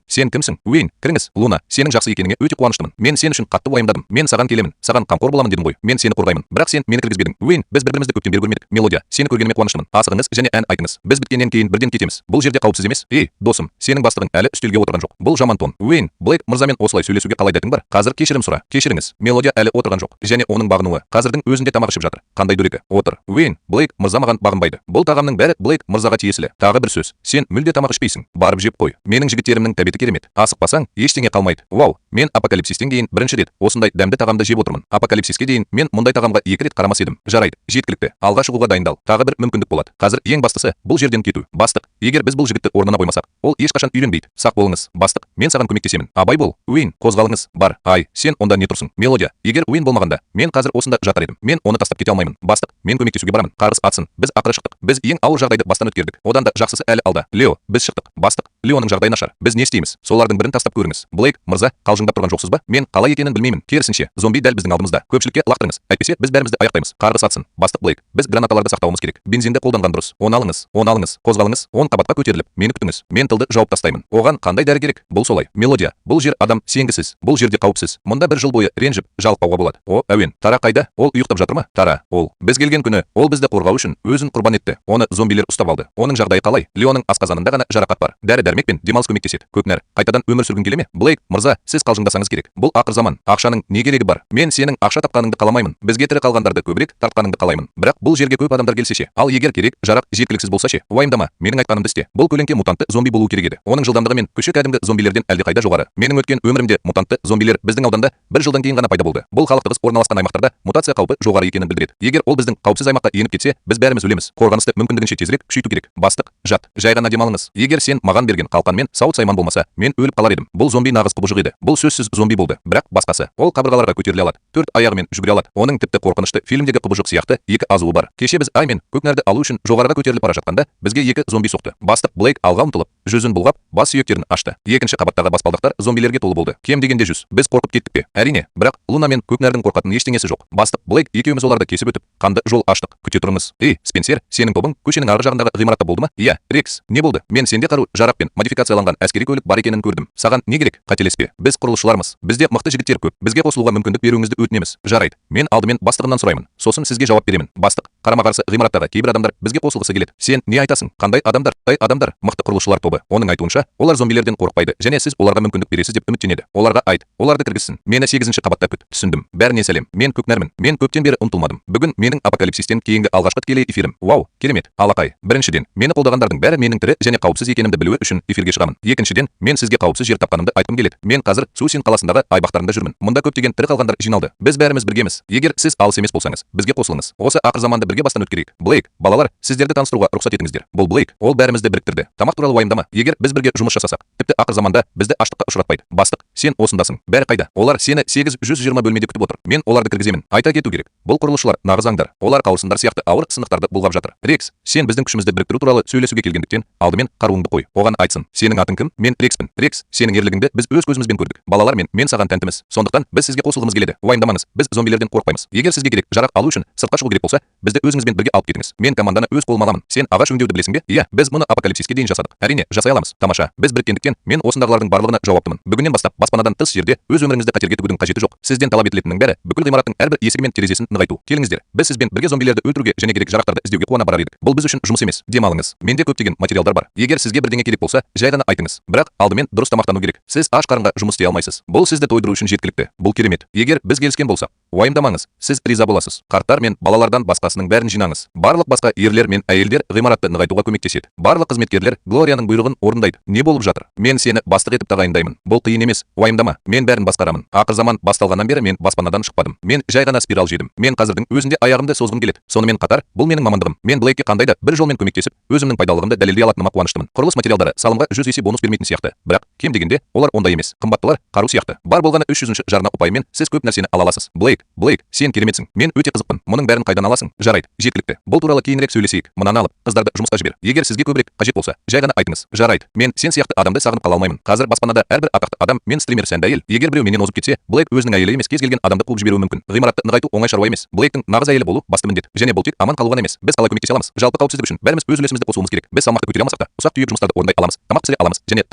сен кімсің? Уэйн, кіріңіз. Луна, сенің жақсы екеніңе өте қуаныштымын. Мен сен үшін қатты уайымдадым. Мен саған келемін. Саған қамқор боламын дедім ғой. Мен сені қорғаймын. Бірақ сен мені кіргізбедің. Уэйн, біз бір-бірімізді көптен бері көрмедік. Мелодия, сені көргеніме қуаныштымын. Асығыңыз және ән айтыңыз. Біз біткеннен кейін бірден кетеміз. Бұл жерде қауіпсіз емес. Ей, досым, сенің бастығың әлі үстелге отырған жоқ. Бұл жаман тон. Уэйн, Блейк мырзамен осылай сөйлесуге қалай дәтің бар? Қазір кешірім сұра. Кешіріңіз. Мелодия әлі отырған жоқ. Және оның бағынуы қазірдің өзінде тамақ ішіп жатыр. Қандай дөрекі. Отыр. Уэйн, Блейк мырза маған бағынбайды. Бұл тағамның бәрі Блейк мырзаға тиесілі. Тағы бір сөз. Сен мүлде тамақ ішпейсің. Барып жеп қой. Менің жігіттерімнің тәбеті керемет. Асықпасаң, ештеңе қалмайды. Вау, мен апокалипсистен кейін бірінші рет осындай дәмді тағамды жеп отырмын. Апокалипсиске дейін мен мұндай тағамға 2 рет қарамас едім. Жарайды, жеткілікті. Алға шығуға дайындал. Тағы бір мүмкіндік болады. Қазір ең бастысы бұл жерден кету. Бастық, егер біз бұл жігітті орнына қоймасақ, ол ешқашан үйренбейді. Сақ болыңыз. Бастық, мен саған көмектесемін. Абай бол. Уэйн, қозғалыңыз. Бар. Ай, сен онда не тұрсың? Мелодия, егер Уэйн болмағанда, мен қазір осында жатар едім. Мен оны тастап кете алмаймын. Бастық, мен көмектесуге барамын. Қарғыс атсын. Біз ақыры шықтық. Біз ең ауыр жағдайды бастан өткердік. Одан да жақсысы әлі алда. Лео, біз шықтық. Бастық, Леоның жағдайы нашар. Біз не істейміз? Солардың бірін тастап көріңіз. Блейк мырза, қалжыңдап тұрған жоқсыз ба? Мен қалай екенін білмеймін. Керісінше, зомби дәл біздің алдымызда. Көпшілікке лақтырыңыз. Әйтпесе біз бәрімізді аяқтаймыз. Қарғыс атсын. Бастық Блейк, біз гранаталарды сақтауымыз керек. Бензинді қолданған дұрыс. Оны алыңыз. Қозғалыңыз. 10 қабатқа көтеріліп, мені күтіңіз. Мен тылды жауып тастаймын. Оған қандай дәрі керек? Бұл солай. Мелодия, бұл жер адам сенгісіз. Бұл жерде қауіпсіз. Мұнда 1 жыл бойы ренжіп, жалықпауға болады. О, әуен, Тара қайда? Ол ұйықтап жатыр ма? Тара, ол. Біз келген күні, ол бізді қорғау үшін өзін құрбан етті. Оны зомбилер ұстап алды. Оның жағдайы қалай? Леоның асқазанында ғана жарақат бар. Дәрі-дәрмек пен демалыс көмектеседі. Көкнәр, қайтадан өмір сүргің келе ме? Блейк мырза, сіз қалжыңдасаңыз керек. Бұл ақыр заман. Ақшаның не керегі бар? Мен сенің ақша тапқаныңды қаламаймын. Бізге тірі қалғандарды көбірек тартқаныңды қалаймын. Бірақ бұл жерге көп адамдар келсе ше. Ал егер керек, жарақ жеткіліксіз болса ше. Уайымдама. Менің айтқанымды істе. Бұл көлеңке мутантты зомби болу керек еді. Оның жылдамдығы мен күші кәдімгі зомбилерден әлдеқайда жоғары. Менің өткен өмірімде мутантты зомбилер біздің ауданда 1 жылдан кейін ғана пайда болды. Бұл халық тығыз орналасқан аймақтарда мутация қаупі жоғары екенін білдіреді. Егер ол біздің қауіпсіз аймаққа еніп кетсе, біз бәріміз өлеміз. Қорғанысты мүмкіндігінше тезірек күшейту керек. Бастық, жат. Жай ғана демалыңыз. Егер сен маған берген қалқан мен сауыт-сайман болмаса, мен өліп қалар едім. Бұл зомби нағыз құбыжық еді. Бұл сөзсіз зомби болды. Бірақ басқасы. Ол қабырғаларға көтеріле алады. 4 аяғымен жүгіре алады. Оның тіпті қорқынышты фильмдегі құбыжық сияқты 2 азуы бар. Кеше біз Ай мен Көкнәрді алу үшін жоғарыға көтеріліп бара жатқанда, бізге 2 зомби соқты. түсті. Бастық Блейк алға ұмтылып, жүзін бұлғап, бас сүйектерін ашты. Екінші қабаттағы баспалдақтар зомбилерге толы болды. Кем дегенде 100. Біз қорқып кеттік пе? Әрине, бірақ Луна мен Көкнәрдің қорқатын ештеңесі жоқ. Бастық Блейк екеуміз оларды кесіп өтіп, қанды жол аштық. Күте тұрыңыз. Спенсер, сенің тобың көшенің арғы жағындағы ғимаратта болды ма? Иә, Рекс, не болды? Мен сенде қару, жарақ пен модификацияланған әскери көлік бар екенін көрдім. Саған не керек? Қателеспе. Біз құрылысшылармыз. Бізде мықты жігіттер көп. Бізге қосылуға мүмкіндік беруіңізді өтінеміз. Жарайды. Мен алдымен бастығымнан сұраймын. Сосын сізге жауап беремін. Бастық, қарама-қарсы ғимараттағы кейбір адамдар бізге қосылғысы келеді. Сен не айтасың? Қандай адамдар? Адамдар, мықты құрылысшылар тобы. Оның айтуынша, олар зомбилерден қорықпайды және сіз оларға мүмкіндік бересіз деп үміттенеді. Оларға айт, оларды кіргізсін. Мені 8-ші қабатта күт. Түсіндім. Бәріне сәлем. Мен Көкнәрмін. Мен көптен бері ұмтылмадым. Бүгін менің апокалипсистен кейінгі алғашқы тікелей эфирім. Вау, керемет. Алақай. Біріншіден, мені қолдағандардың бәрі менің тірі және қауіпсіз екенімді білуі үшін эфирге шығамын. Екіншіден, мен сізге қауіпсіз жер тапқанымды айтқым келеді. Мен қазір Сусин қаласындағы айбақтарында жүрмін. Мұнда көптеген тірі қалғандар жиналды. Біз бәріміз біргеміз. Егер сіз алыс емес болсаңыз, бізге қосылыңыз. Осы ақыр заманды бірге бастан өткерейік. Блейк, балалар, сіздерді таныстыруға рұқсат етіңіздер. Бұл Блейк, ол бәрімізді біріктірді. Тамақ туралы уайымдама. Егер біз бірге жұмыс жасасақ, тіпті ақыр заманда бізді аштыққа ұшыратпайды. Бастық, сен осындасың. Бәрі қайда? Олар сені 820 бөлмеде күтіп отыр. Мен оларды кіргіземін. Айта кету керек. Бұл құрылысшылар нағыз аңдар. Олар қауырсындар сияқты ауыр сынықтарды бұлғап жатыр. Рекс, сен біздің күшімізді біріктіру туралы сөйлесуге келгендіктен, алдымен қаруыңды қой. Оған айтсын. Сенің атың кім? Мен Рекспін. Рекс, сенің ерлігіңді біз өз көзімізбен көрдік. Балалар мен саған тәнтіміз. Сондықтан біз сізге қосылғымыз келеді. Уайымдамаңыз. Біз зомбилерден қорықпаймыз. Егер сізге керек жарақ алу үшін сыртқа шығу керек болса, бізді өзіңізбен бірге алып кетіңіз. Мен команданы өз қолыма аламын. Сен ағаш өңдеуді білесің бе? Иә, біз мұны апокалипсиске дейін жасадық. Әрине, жасай аламыз. Тамаша. Біз біріккендіктен мен осындағылардың барлығына жауаптымын. Бүгіннен бастап баспанадан тыс жерде өз өміріңізді қатерге тігудің қажеті жоқ. Сізден талап етілетіннің бәрі бүкіл ғимараттың әрбір есігі мен терезесін нығайту. Келіңіздер. Біз сізбен бірге зомбилерді өлтіруге және керек жарақтарды іздеуге қуана барар едік. Бұл біз үшін жұмыс емес. Демалыңыз. Менде көптеген материалдар бар. Егер сізге бірдеңе керек болса, жай ғана айтыңыз. Бірақ алдымен дұрыс тамақтану керек. Сіз аш қарынға жұмыс істей алмайсыз. Бұл сізді тойдыру үшін жеткілікті. Бұл керемет. Егер біз келіскен болсақ, уайымдамаңыз. Сіз риза боласыз. Қарттар мен балалардан басқасының бәрін жинаңыз. Барлық басқа ерлер мен әйелдер ғимаратты нығайтуға көмектеседі. Барлық қызметкерлер Глорияның бұйрығын орындайды. Не болып жатыр? Мен сені бастық етіп тағайындаймын. Бұл қиын емес. Уайымдама. Мен бәрін басқарамын. Ақыр заман басталғаннан бері мен баспанадан шықпадым. Мен жай ғана спираль жедім. Мен қазірдің өзінде аяғымды созғым келеді. Сонымен қатар, бұл менің мамандығым. Мен Блейкке қандай да бір жолмен көмектесіп, өзімнің пайдалылығымды дәлелдей алатыныма қуаныштымын. Құрылыс материалдары салымға 100 есе бонус бермейтін сияқты. Бірақ кем дегенде олар ондай емес. Қымбаттылар қару сияқты. Бар болғаны 300-ші жарна ұпаймен сіз көп нәрсені ала аласыз. Блейк, сен кереметсің. Мен өте қызықпын. Мұның бәрін қайдан аласың? Жарайды, жеткілікті. Бұл туралы кейінірек сөйлесейік. Мынаны алып, қыздарды жұмысқа жібер. Егер сізге көбірек қажет болса, жай ғана айтыңыз. Жарайды. Мен сен сияқты адамды сағынып қала алмаймын. Қазір баспанада әрбір атақты адам мен стример сәнді әйел. Егер біреу менен озып кетсе, Блейк өзінің әйелі емес кез келген адамды қуып жіберуі мүмкін. Ғимаратты нығайту оңай шаруа емес. Блейктің нағыз әйелі болу басты міндет. Және бұл тек аман қалуға емес. Біз қалай көмектесе аламыз? Жалпы қауіпсіздік үшін бәріміз өз үлесімізді қосуымыз керек. Біз салмақты көтере алмасақ та, ұсақ түйек жұмыстарды орындай аламыз. Тамақ пісіре аламыз. Және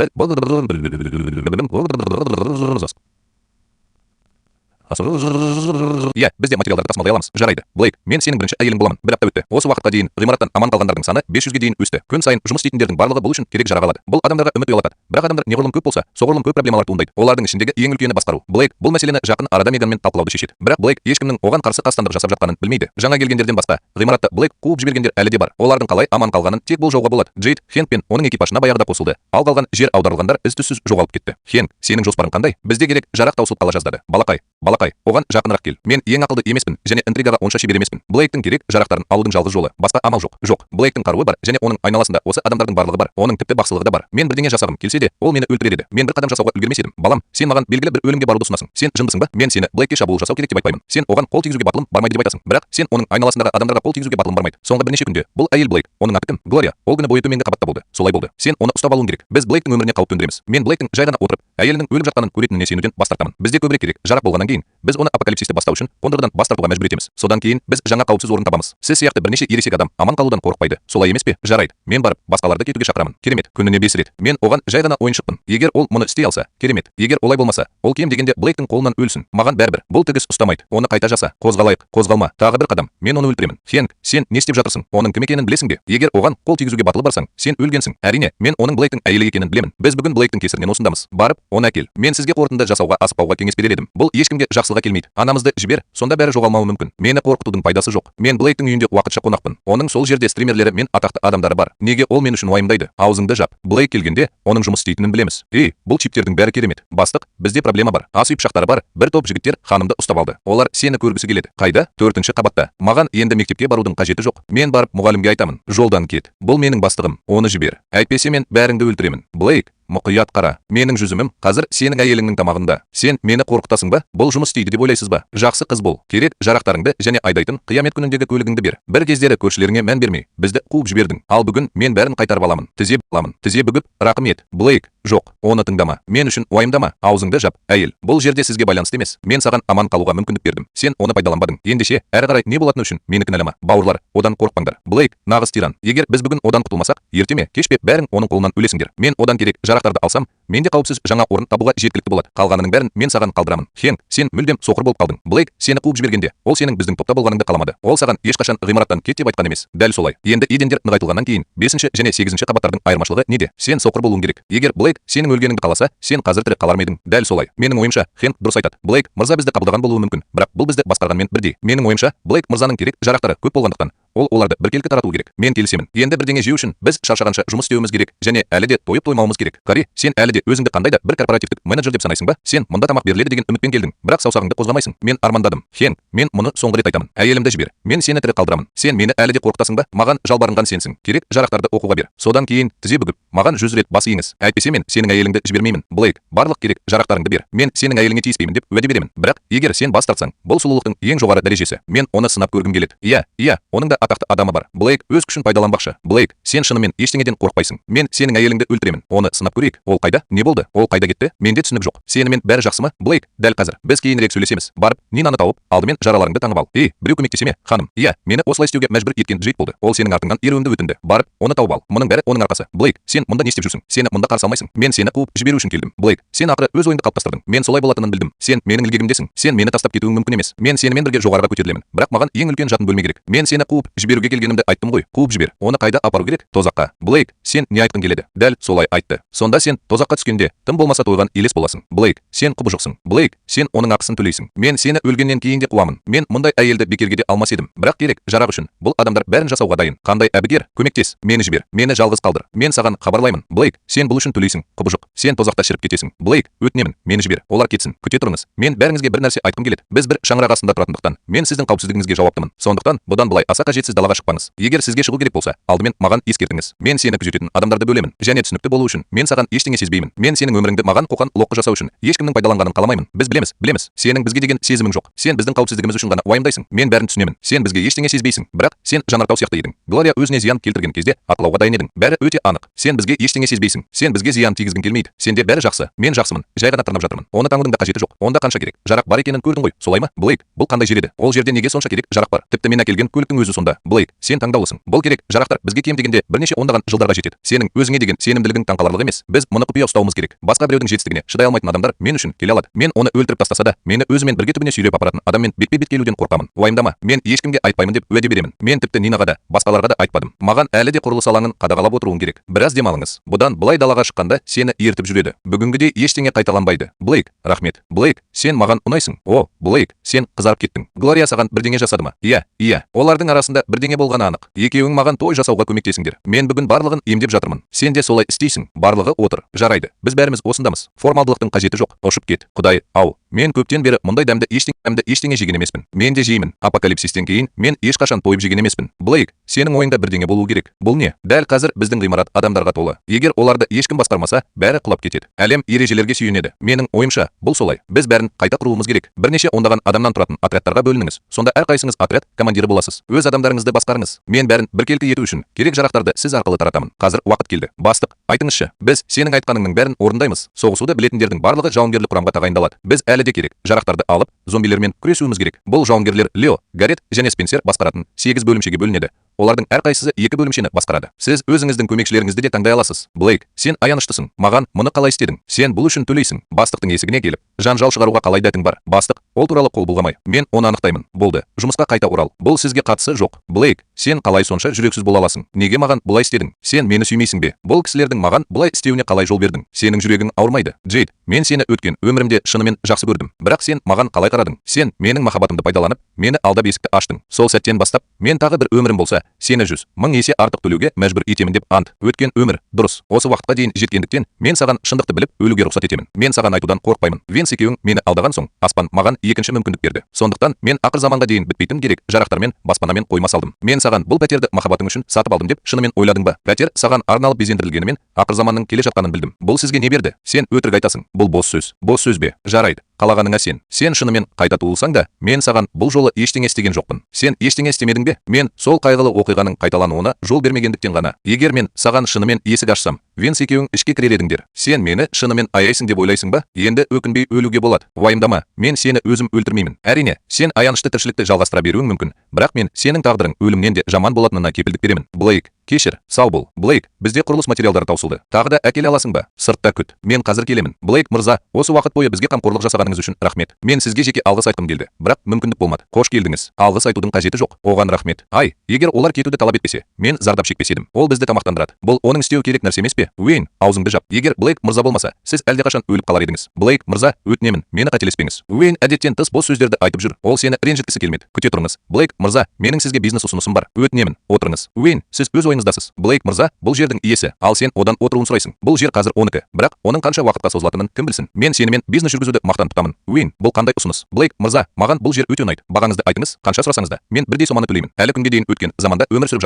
иә, біз де материалдарды тасымалдай аламыз. Жарайды. Блейк, мен сенің бірінші әйелің боламын. Бір апта өтті. Осы уақытқа дейін ғимараттан аман қалғандардың саны 500-ге дейін өсті. Күн сайын жұмыс істейтіндердің барлығы бұл үшін керек жарақ алады. Бұл адамдарға үміт ұялатады. Бірақ адамдар неғұрлым көп болса, соғұрлым көп проблемалар туындайды. Олардың ішіндегі ең үлкені басқару. Блейк бұл мәселені жақын арада Меганмен талқылауды шешеді. Бірақ Блейк ешкімнің оған қарсы қастандық жасап жатқанын білмейді. Жаңа келгендерден басқа, ғимаратта Блейк қуып жібергендер әлі де бар. Олардың қалай аман қалғанын тек болжауға болады. Джейд, Хэнк пен оның экипажына баяғыда қосылды. Ал қалған жер аударылғандар із-түзсіз жоғалып кетті. Хэнк, сенің жоспарың қандай? Бізде керек жарақ таусылып қала жаздады. Балақай, оған жақынырақ кел. Мен ең ақылды емеспін және интригаға онша шебер емеспін. Блейктің керек жарақтарын алудың жалғыз жолы. Басқа амал жоқ. Блейктің қаруы бар және оның айналасында осы адамдардың барлығы бар. Оның тіпті бақсылығы да бар. Мен бірдеңе жасағым келсе де, ол мені өлтірер еді. Мен бір қадам жасауға үлгермес едім. Балам, сен маған белгілі бір өлімге баруды ұсынасың. Сен жындысың ба? Мен сені Блейкке шабуыл жасау керек деп айтпаймын. Сен оған қол тигізуге батылым бармайды деп айтасың. Бірақ сен оның айналасындағы адамдарға қол тигізуге батылым бармайды. Соңғы бірнеше күнде бұл әйел Блейк, оның аты кім? Глория. Ол күні бойы төменгі қабатта болды. Солай болды. Сен оны ұстап алуың керек. Біз Блейктің өміріне қауіп төндіреміз. Мен Блейктің жай ғана отырып, әйелінің өліп жатқанын көретініне сенуден бас тартамын. Бізде көбірек керек. Жарақ болғаннан кейін біз оны апокалипсисті бастау үшін қондырғыдан бас тартуға мәжбүр етеміз. Содан кейін біз жаңа қауіпсіз орын табамыз. Сіз сияқты бірнеше ересек адам аман қалудан қорықпайды. Солай емес пе? Жарайды. Мен барып басқаларды кетуге шақырамын. Керемет. Күніне 5 рет. Мен оған жай ғана ойыншықпын. Егер ол мұны істей алса, керемет. Егер олай болмаса, ол кем дегенде Блейктің қолынан өлсін. Маған бәрібір. Бұл тігіс ұстамайды. Оны қайта жаса. Қозғалайық. Қозғалма. Тағы бір қадам. Мен оны өлтіремін. Хэнк, сен не істеп жатырсың? Оның кім екенін білесің бе? Егер оған қол тигізуге батылы барсаң, сен өлгенсің. Әрине, мен оның Блейктің әйелі екенін білемін. Біз бүгін Блейктің кесірінен осындамыз. Барып, оны әкел. Мен сізге қорытынды жасауға асықпауға кеңес берер едім. Бұл ешкімге жақсылыққа келмейді. Анамызды жібер, сонда бәрі жоғалмауы мүмкін. Мені қорқытудың пайдасы жоқ. Мен Блейктің үйінде уақытша қонақпын. Оның сол жерде стримерлері мен атақты адамдары бар. Неге ол мен үшін уайымдайды? Аузыңды жап. Блейк келгенде оның жұмыс істейтінін білеміз. Бұл чиптердің бәрі керемет. Бастық, бізде проблема бар. Ас үй пышақтары бар. Бір топ жігіттер ханымды ұстап алды. Олар сені көргісі келеді. Қайда? 4-ші қабатта. Маған енді мектепке барудың қажеті жоқ. Мен барып мұғалімге айтамын. Жолдан кет. Бұл менің бастығым. Оны жібер. Әйтпесе мен бәріңді өлтіремін. Блейк, мұқият қара. Менің жүзімім қазір сенің әйеліңнің тамағында. Сен мені қорқытасың ба? Бұл жұмыс істейді деп ойлайсыз ба? Жақсы қыз бол. Керек жарақтарыңды және айдайтын қиямет күніндегі көлігіңді бер. Бір кездері көршілеріңе мән бермей, бізді қуып жібердің. Ал бүгін мен бәрін қайтарып аламын. Тізе бүгіп, рақым ет. Блейк, жоқ, оны тыңдама. Мен үшін уайымдама. Аузыңды жап, әйел. Бұл жерде сізге байланысты емес. Мен саған аман қалуға мүмкіндік бердім. Сен оны пайдаланбадың. Ендеше, әрі қарай не болатыны үшін мені кінәлама. Бауырлар, одан қорықпаңдар. Блейк, нағыз тиран. Егер біз бүгін одан құтылмасақ, ерте ме, кеш пе бәрің оның қолынан өлесіңдер. Мен одан керек жарақтарды алсам, менде қауіпсіз жаңа орын табуға жеткілікті болады. Қалғанының бәрін мен саған қалдырамын. Хенк, сен мүлдем соқыр болып қалдың. Блейк, сені қуып жібергенде, ол сенің біздің топта болғаныңды қаламады. Ол саған ешқашан ғимараттан кет деп айтқан емес. Дәл солай. Енді едендер нығайтылғаннан кейін 5 және 8 қабаттардың айырмашылығы неде? Сен соқыр болуың керек. Егер Блейк сенің өлгеніңді қаласа, сен қазір тірі қалар ма едің? Дәл солай. Менің ойымша, Хенк дұрыс айтады. Блейк мырза бізді қабылдаған болуы мүмкін, бірақ бұл бізді басқарғанмен бірдей. Менің ойымша, Блейк мырзаның керек жарақтары көп болғандықтан ол оларды біркелкі тарату керек. Мен келісемін. Енді бірдеңе жеу үшін біз шаршағанша жұмыс істеуіміз керек және әлі де тойып тоймауымыз керек. Кари, сен әлі де өзіңді қандай да бір корпоративтік менеджер деп санайсың ба? Сен мұнда тамақ беріледі деген үмітпен келдің, бірақ саусағыңды қозғамайсың. Мен армандадым. Хенк, мен мұны соңғы рет айтамын. Әйелімді жібер. Мен сені тірі қалдырамын. Сен мені әлі де қорқытасың ба? Маған жалбарынған сенсің. Керек жарақтарды оқуға бер. Содан кейін тізе бүгіп, маған 100 рет бас иіңіз. Әйтпесе мен сенің әйеліңді жібермеймін. Блейк, барлық керек жарақтарыңды бер. Мен сенің әйеліңе тиіспеймін деп уәде беремін. Бірақ егер сен бас тартсаң, бұл сұлулықтың ең жоғары дәрежесі. Мен оны сынап көргім келеді. Иә, оның да атақты адамы бар. Блейк өз күшін пайдаланбақшы. Блейк, сен шынымен ештеңеден қорықпайсың. Мен сенің әйеліңді өлтіремін. Оны сынап көрейік. Ол қайда? Не болды? Ол қайда кетті? Менде түсінік жоқ. Сенімен бәрі жақсы ма? Блейк, дәл қазір. Біз кейінірек сөйлесеміз. Барып, Нинаны тауып, алдымен жараларыңды таңып ал. Біреу көмектесе ме? Ханым. Иә, мені осылай істеуге мәжбүр еткен Джейд болды. Ол сенің артыңнан еруімді өтінді. Барып, оны тауып ал. Мұның бәрі оның арқасы. Блейк, сен мұнда не істеп жүрсің? Сені мұнда қарсы алмайсың. Мен сені қуып жіберу үшін келдім. Блейк, сен ақыры өз ойыңды қалыптастырдың. Мен солай болатынын білдім. Сен менің ілгегімдесің. Сен мені тастап кетуің мүмкін емес. Мен сенімен бірге жоғарыға көтерілемін. Бірақ маған ең үлкен жатын бөлме керек. Мен сені қуып жіберуге келгенімді айттым ғой. Қуып жібер. Оны қайда апару керек? Тозаққа. Блейк, сен не айтқың келеді? Дәл солай айтты. Сонда сен тозаққа түскенде тым болмаса тойған елес боласың. Блейк, сен құбыжықсың. Блейк, сен оның ақысын төлейсің. Мен сені өлгеннен кейін де қуамын. Мен мұндай әйелді бекерге де алмас едім. Бірақ керек жарақ үшін. Бұл адамдар бәрін жасауға дайын. Қандай әбігер? Көмектес. Мені жібер. Мені жалғыз қалдыр. Мен саған хабарлаймын. Блейк, сен бұл үшін төлейсің. Құбыжық. Сен тозақта шіріп кетесің. Блейк, өтінемін. Мені жібер. Олар кетсін. Күте тұрыңыз. Мен бәріңізге бір нәрсе айтқым келеді. Біз бір шаңырақ астында тұратындықтан мен сіздің қауіпсіздігіңізге жауаптымын. Сондықтан бұдан былай аса қажетсіз далаға шықпаңыз. Егер сізге шығу керек болса, алдымен маған ескертіңіз. Мен сені күзететін адамдарды бөлемін. Және түсінікті болу үшін мен саған ештеңе сезбеймін. Мен сенің өміріңді маған қоқан лоққы жасау үшін ешкімнің пайдаланғанын қаламаймын. Біз білеміз. Сенің бізге деген сезімің жоқ. Сен біздің қауіпсіздігіміз үшін ғана уайымдайсың. Мен бәрін түсінемін. Сен бізге ештеңе сезбейсің. Бірақ сен жанартау сияқты едің. Глория өзіне зиян келтірген кезде атқылауға дайын едің. Бәрі өте анық. Сен бізге ештеңе сезбейсің. Сен бізге зиян тигізгің келмейді. Сенде бәрі жақсы. Мен жақсымын. Жай ғана тырнап жатырмын. Оны таңудың да қажеті жоқ. Онда қанша керек? Жарақ бар екенін көрдің ғой. Солай ма? Блейк, бұл қандай жер еді? Ол жерде неге сонша керек жарақ бар? Тіпті мен әкелген көліктің өзі сонда. Блейк, сен таңдаулысың. Бұл керек жарақтар бізге кем дегенде бірнеше ондаған жылдарға жетеді. Сенің өзіңе деген сенімділігің таңқаларлық емес. Біз мұны құпия ұстауымыз керек. Басқа біреудің жетістігіне шыдай алмайтын адамдар мен үшін келе алады. Мен оны өлтіріп тастаса да, мені өзімен бірге түбіне сүйреп апаратын адаммен бетпе-бет келуден қорқамын. Уайымдама. Мен ешкімге айтпаймын деп уәде беремін. Мен тіпті Нинаға да, басқаларға да айтпадым. Маған әлі де құрылыс алаңын қадағалап отыруың керек. Біраз демалыңыз. Бұдан былай далаға шыққанда сені ертіп жүреді. Бүгінгідей ештеңе қайталанбайды. Блейк, рахмет. Блейк, сен маған ұнайсың. О, Блейк, сен қызарып кеттің. Глория саған бірдеңе жасады ма? Иә. Олардың арасында бірдеңе болғаны анық. Екеуің маған той жасауға көмектесіңдер. Мен бүгін барлығын емдеп жатырмын. Сен де солай істейсің. Барлығы отыр. Жарайды. Біз бәріміз осындамыз. Формалдылықтың қажеті жоқ. Ұшып кет. Құдай, ау. Мен көптен бері мұндай дәмді ештеңе жеген емеспін. Мен де жеймін. Апокалипсистен кейін мен ешқашан тойып жеген емеспін. Блейк, сенің ойыңда бірдеңе болуы керек. Бұл не? Дәл қазір біздің ғимарат адамдарға толы. Егер оларды ешкім басқармаса, бәрі құлап кетеді. Әлем ережелерге сүйенеді. Менің ойымша, бұл солай. Біз бәрін қайта құруымыз керек. Бірнеше ондаған адамнан тұратын отрядтарға бөлініңіз. Сонда әрқайсыңыз отряд командирі боласыз. Өз адамдарыңызды басқарыңыз. Мен бәрін біркелкі ету үшін керек жарақтарды сіз арқылы таратамын. Қазір уақыт келді. Бастық, айтыңызшы, біз сенің айтқаныңның бәрін орындаймыз. Соғысуды білетіндердің барлығы жауынгерлік құрамға тағайындалады. Біз әлі де керек жарақтарды алып, зомбилермен күресуіміз керек. Бұл жауынгерлер Лео, Гаррет және Спенсер басқаратын 8 бөлімшеге бөлінеді. Олардың әрқайсысы 2 бөлімшені басқарады. Сіз өзіңіздің көмекшілеріңізді де таңдай аласыз. Блейк, сен аяныштысың. Маған мұны қалай істедің? Сен бұл үшін төлейсің. Бастықтың есігіне келіп, жанжал шығаруға қалай дәтің бар? Бастық, ол туралы қол бұлғамай. Мен оны анықтаймын. Болды. Жұмысқа қайта орал. Бұл сізге қатысы жоқ. Блейк, сен қалай сонша жүрексіз бола аласың? Неге маған бұлай істедің? Сен мені сүймейсің бе? Бұл кісілердің маған бұлай істеуіне қалай жол бердің? Сенің жүрегің ауырмайды. Джейд, мен сені өткен өмірімде шынымен жақсы көрдім. Бірақ сен маған қалай қарадың? Сен менің махаббатымды пайдаланып, мені алдап есікті аштың. Сол сәттен бастап, мен тағы бір өмірім болса, сені 100.000 есе артық төлеуге мәжбүр етемін деп ант. Өткен өмір дұрыс. Осы уақытқа дейін жеткендіктен мен саған шындықты біліп өлуге рұқсат етемін. Мен саған айтудан қорықпаймын. Венс екеуің мені алдаған соң, аспан маған екінші мүмкіндік берді. Сондықтан мен ақыр заманға дейін бітпейтін керек жарақтармен, баспанамен қойма салдым. Мен саған бұл пәтерді махаббатың үшін сатып алдым деп шынымен ойладың ба? Пәтер саған арналып безендірілгенімен ақыр заманның келе жатқанын білдім. Бұл сізге не берді? Сен өтірік айтасың. Бұл бос сөз. Бос сөз бе? Жарайды. Қалағаныңа сен. Сен шынымен қайта туылсаң да, мен саған бұл жолы ештеңе істеген жоқпын. Сен ештеңе істемедің бе? Мен сол қайғылы оқиғаның қайталануына жол бермегендіктен ғана. Егер мен саған шынымен есік ашсам, Венс екеуің ішке кірер едіңдер. Сен мені шынымен аяйсың деп ойлайсың ба? Енді өкінбей өлуге болады. Уайымдама, мен сені өзім өлтірмеймін. Әрине, сен аянышты тіршілікті жалғастыра беруің мүмкін, бірақ мен сенің тағдырың өлімнен де жаман болатынына кепілдік беремін. Блейк, кешір, сау бол. Блейк, бізде құрылыс материалдары таусылды. Тағы да әкеле аласың ба? Сыртта күт. Мен қазір келемін. Блейк мырза, осы уақыт бойы бізге қамқорлық жасағаныңыз үшін рахмет. Мен сізге жеке алғыс айтқым келді, бірақ мүмкіндік болмады. Қош келдіңіз. Алғыс айтудың қажеті жоқ. Оған рахмет. Ай, егер олар кетуді талап етпесе, мен зардап шекпес едім. Ол бізді тамақтандырады. Бұл оның істеу керек нәрсе емес пе? Уэйн, аузыңды жап. Егер Блейк мырза болмаса, сіз әлдеқашан өліп қалар едіңіз. Блейк мырза, өтінемін, мені қателеспеңіз. Уэйн әдеттен тыс бос сөздерді айтып жүр. Ол сені ренжіткісі келмеді. Күте тұрыңыз. Блейк мырза, менің сізге бизнес ұсынысым бар. Өтінемін, отырыңыз. Уэйн, сіз өз ойыңыздасыз. Блейк мырза, бұл жердің иесі, ал сен одан отыруын сұрайсың. Бұл жер қазір оныкі, бірақ оның қанша уақытқа созылатынын кім білсін? Мен сенімен бизнес жүргізуді мақтан тұтамын. Уэйн, бұл қандай ұсыныс? Блейк мырза, маған бұл жер өте ұнайды. Бағаңызды айтыңыз, қанша сұрасаңыз да, мен бірдей соманы төлеймін. Әлі күнге дейін өткен заманда өмір сүріп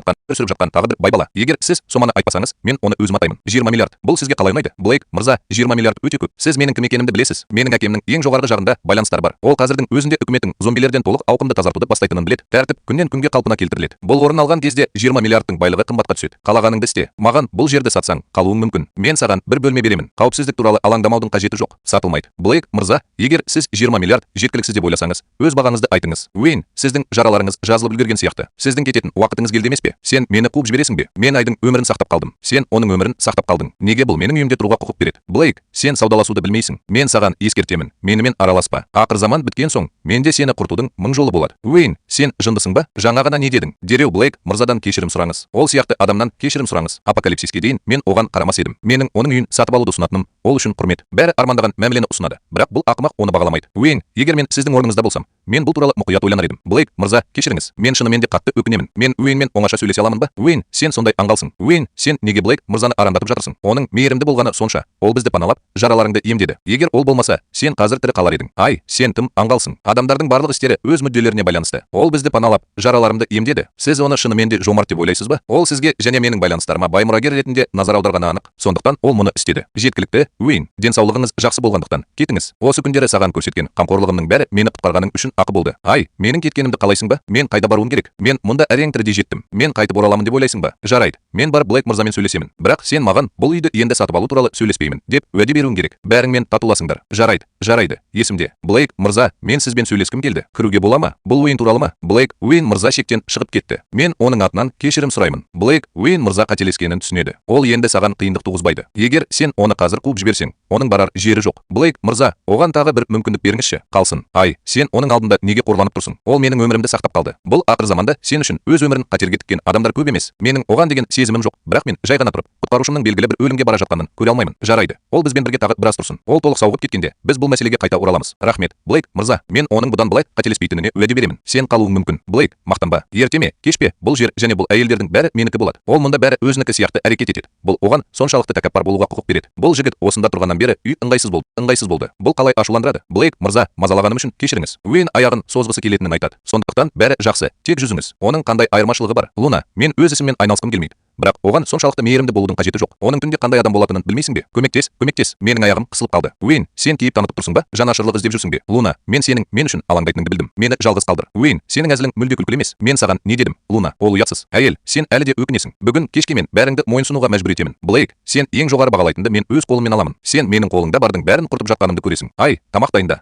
жатқан тағы бір байбала. Егер сіз соманы айтпасаңыз, мен оны өзім атаймын. 20 миллиард. Бұл сізге қалай ұнайды? Блейк мырза, 20 миллиард өте көп. Сіз менің кім екенімді білесіз. Менің әкемнің ең жоғарғы жағында байланыстар бар. Ол қазірдің өзінде үкіметтің зомбилерден толық ауқымды тазартуды бастайтынын біледі. Тәртіп күннен күнге қалпына келтіріледі. Бұл орын алған кезде 20 миллиардтың байлығы қымбатқа түседі. Қалағаныңды істе. Маған бұл жерді сатсаң, қалуың мүмкін. Мен саған бір бөлме беремін. Қауіпсіздік туралы алаңдамаудың қажеті жоқ. Сатылмайды. Блейк мырза, егер сіз 20 миллиард жеткіліксіз деп ойласаңыз, өз бағаңызды айтыңыз. Уэйн, сіздің жараларыңыз жазылып үлгерген сияқты. Сіздің кететін уақытыңыз келді емес пе? Сен мені қуып жібересің бе? Мен айдың өмірін сақтап қалдым. Сен оның өмірін сақтап қалдың. Неге бұл менің үйімде тұруға құқық береді? Блейк, сен саудаласуды білмейсің. Мен саған ескертемін. Менімен араласпа. Ақыр заман біткен соң, менде сені құртудың 1000 жолы болады. Уэйн, сен жындысың ба? Жаңа ғана не дедің? Дереу Блейк мырзадан кешірім сұраңыз. Ол сияқты адамнан кешірім сұраңыз. Апокалипсиске дейін мен оған қарамас едім. Менің оның үйін сатып алуды ұсынатыным ол үшін құрмет. Бәрі армандаған мәмілені ұсынады. Бірақ бұл ақымақ оны бағаламайды. Уэйн, егер мен сіздің орныңызда болсам, мен бұл туралы мұқият ойланар едім. Блейк мырза, кешіріңіз. Мен шынымен де қатты өкінемін. Мен Уэйнмен оңаша сөйлесе аламын ба? Уэйн, сен сондай аңғалсың. Уэйн, сен неге Блейк мырзаны арандатып жатырсың? Оның мейірімді болғаны сонша. Ол бізді паналап, жараларыңды емдеді. Егер ол болмаса, сен қазір тірі қалар едің. Ай, сен тым аңғалсың. Адамдардың барлық істері өз мүдделеріне байланысты. Ол бізді паналап, жараларымды емдеді. Сіз оны шынымен де жомарт деп ойлайсыз ба? Ол сізге және менің байланыстарыма бай мұрагер ретінде назар аударғаны анық. Сондықтан ол мұны істеді. Жеткілікті. Уэйн, денсаулығыңыз жақсы болғандықтан кетіңіз. Осы күндері саған көрсеткен қамқорлығымның бәрі мені құтқарғаның үшін ақы болды. Ай, менің кеткенімді қалайсың ба? Мен қайда баруым керек? Мен мұнда әрең тірідей жеттім. Мен қайтып ораламын деп ойлайсың ба? Жарайды. Мен бар Блейк мырзамен сөйлесемін. Бірақ сен маған бұл үйді енді сатып алу туралы сөйлеспеймін деп уәде беруің керек. Бәріңмен татуласыңдар. Жарайды. Есімде. Блейк мырза, мен сізбен сөйлескім келді. Кіруге бола ма? Бұл Уэйн туралы ма? Блейк, Уэйн мырза шектен шығып кетті. Мен оның атынан кешірім сұраймын. Блейк, Уэйн мырза қателескенін түсінеді. Ол енді саған қиындық туғызбайды. Егер сен оны қазір қуып жіберсең, оның барар жері жоқ. Блейк мырза, оған тағы бір мүмкіндік беріңізші. Қалсын. Ай, сен оның алдында неге қорланып тұрсың? Ол менің өмірімді сақтап қалды. Бұл ақыр заманда сен үшін өз өмірін қатерге тіккен адамдар көп емес. Менің оған деген сезімім жоқ, бірақ мен жай ғана тұрып, құтқарушымның белгілі бір өлімге бара жатқанын көре алмаймын. Жарайды. Ол бізбен бірге тағы біраз тұрсын. Ол толық сауығып кеткенде, біз бұл мәселеге қайта ораламыз. Рахмет. Блейк мырза, мен оның бұдан былай қателеспейтініне уәде беремін. Сен қалуың мүмкін. Блейк, мақтанба. Ерте ме, кеш пе, бұл жер және бұл әйелдердің бәрі менікі болады. Ол мұнда бәрі өзінікі сияқты әрекет етеді. Бұл оған соншалықты тәкаппар болуға құқық береді. Бұл жігіт осында тұрғаннан бері үй ыңғайсыз болды. Бұл қалай ашуландырады? Блейк мырза, мазалағаным үшін кешіріңіз. Уэйн аяғын созғысы келетінін айтады. Сондықтан бәрі жақсы. Тек жүзіңіз. Оның қандай айырмашылығы бар? Луна, мен өз ісіммен айналысқым келмейді. Бірақ оған соншалықты мейірімді болудың қажеті жоқ. Оның күнде қандай адам болатынын білмейсің бе? Көмектес. Менің аяғым қысылып қалды. Уэйн, сен кейіп танытып тұрсың ба? Жанашырлық іздеп жүрсің бе? Луна, мен үшін алаңдайтыныңды білдім. Мені жалғыз қалдыр. Уэйн, сенің әзілің мүлде күлкілі емес. Мен саған не дедім? Луна, ол ұятсыз. Әйел, сен әлі де өкінесің. Бүгін кешке мен бәріңді мойынсұнуға мәжбүр етемін. Блейк, сен ең жоғары бағалайтынды мен өз қолыммен аламын. Сен менің қолыңда бардың бәрін құртып жатқанымды көресің. Ай, тамақ дайында.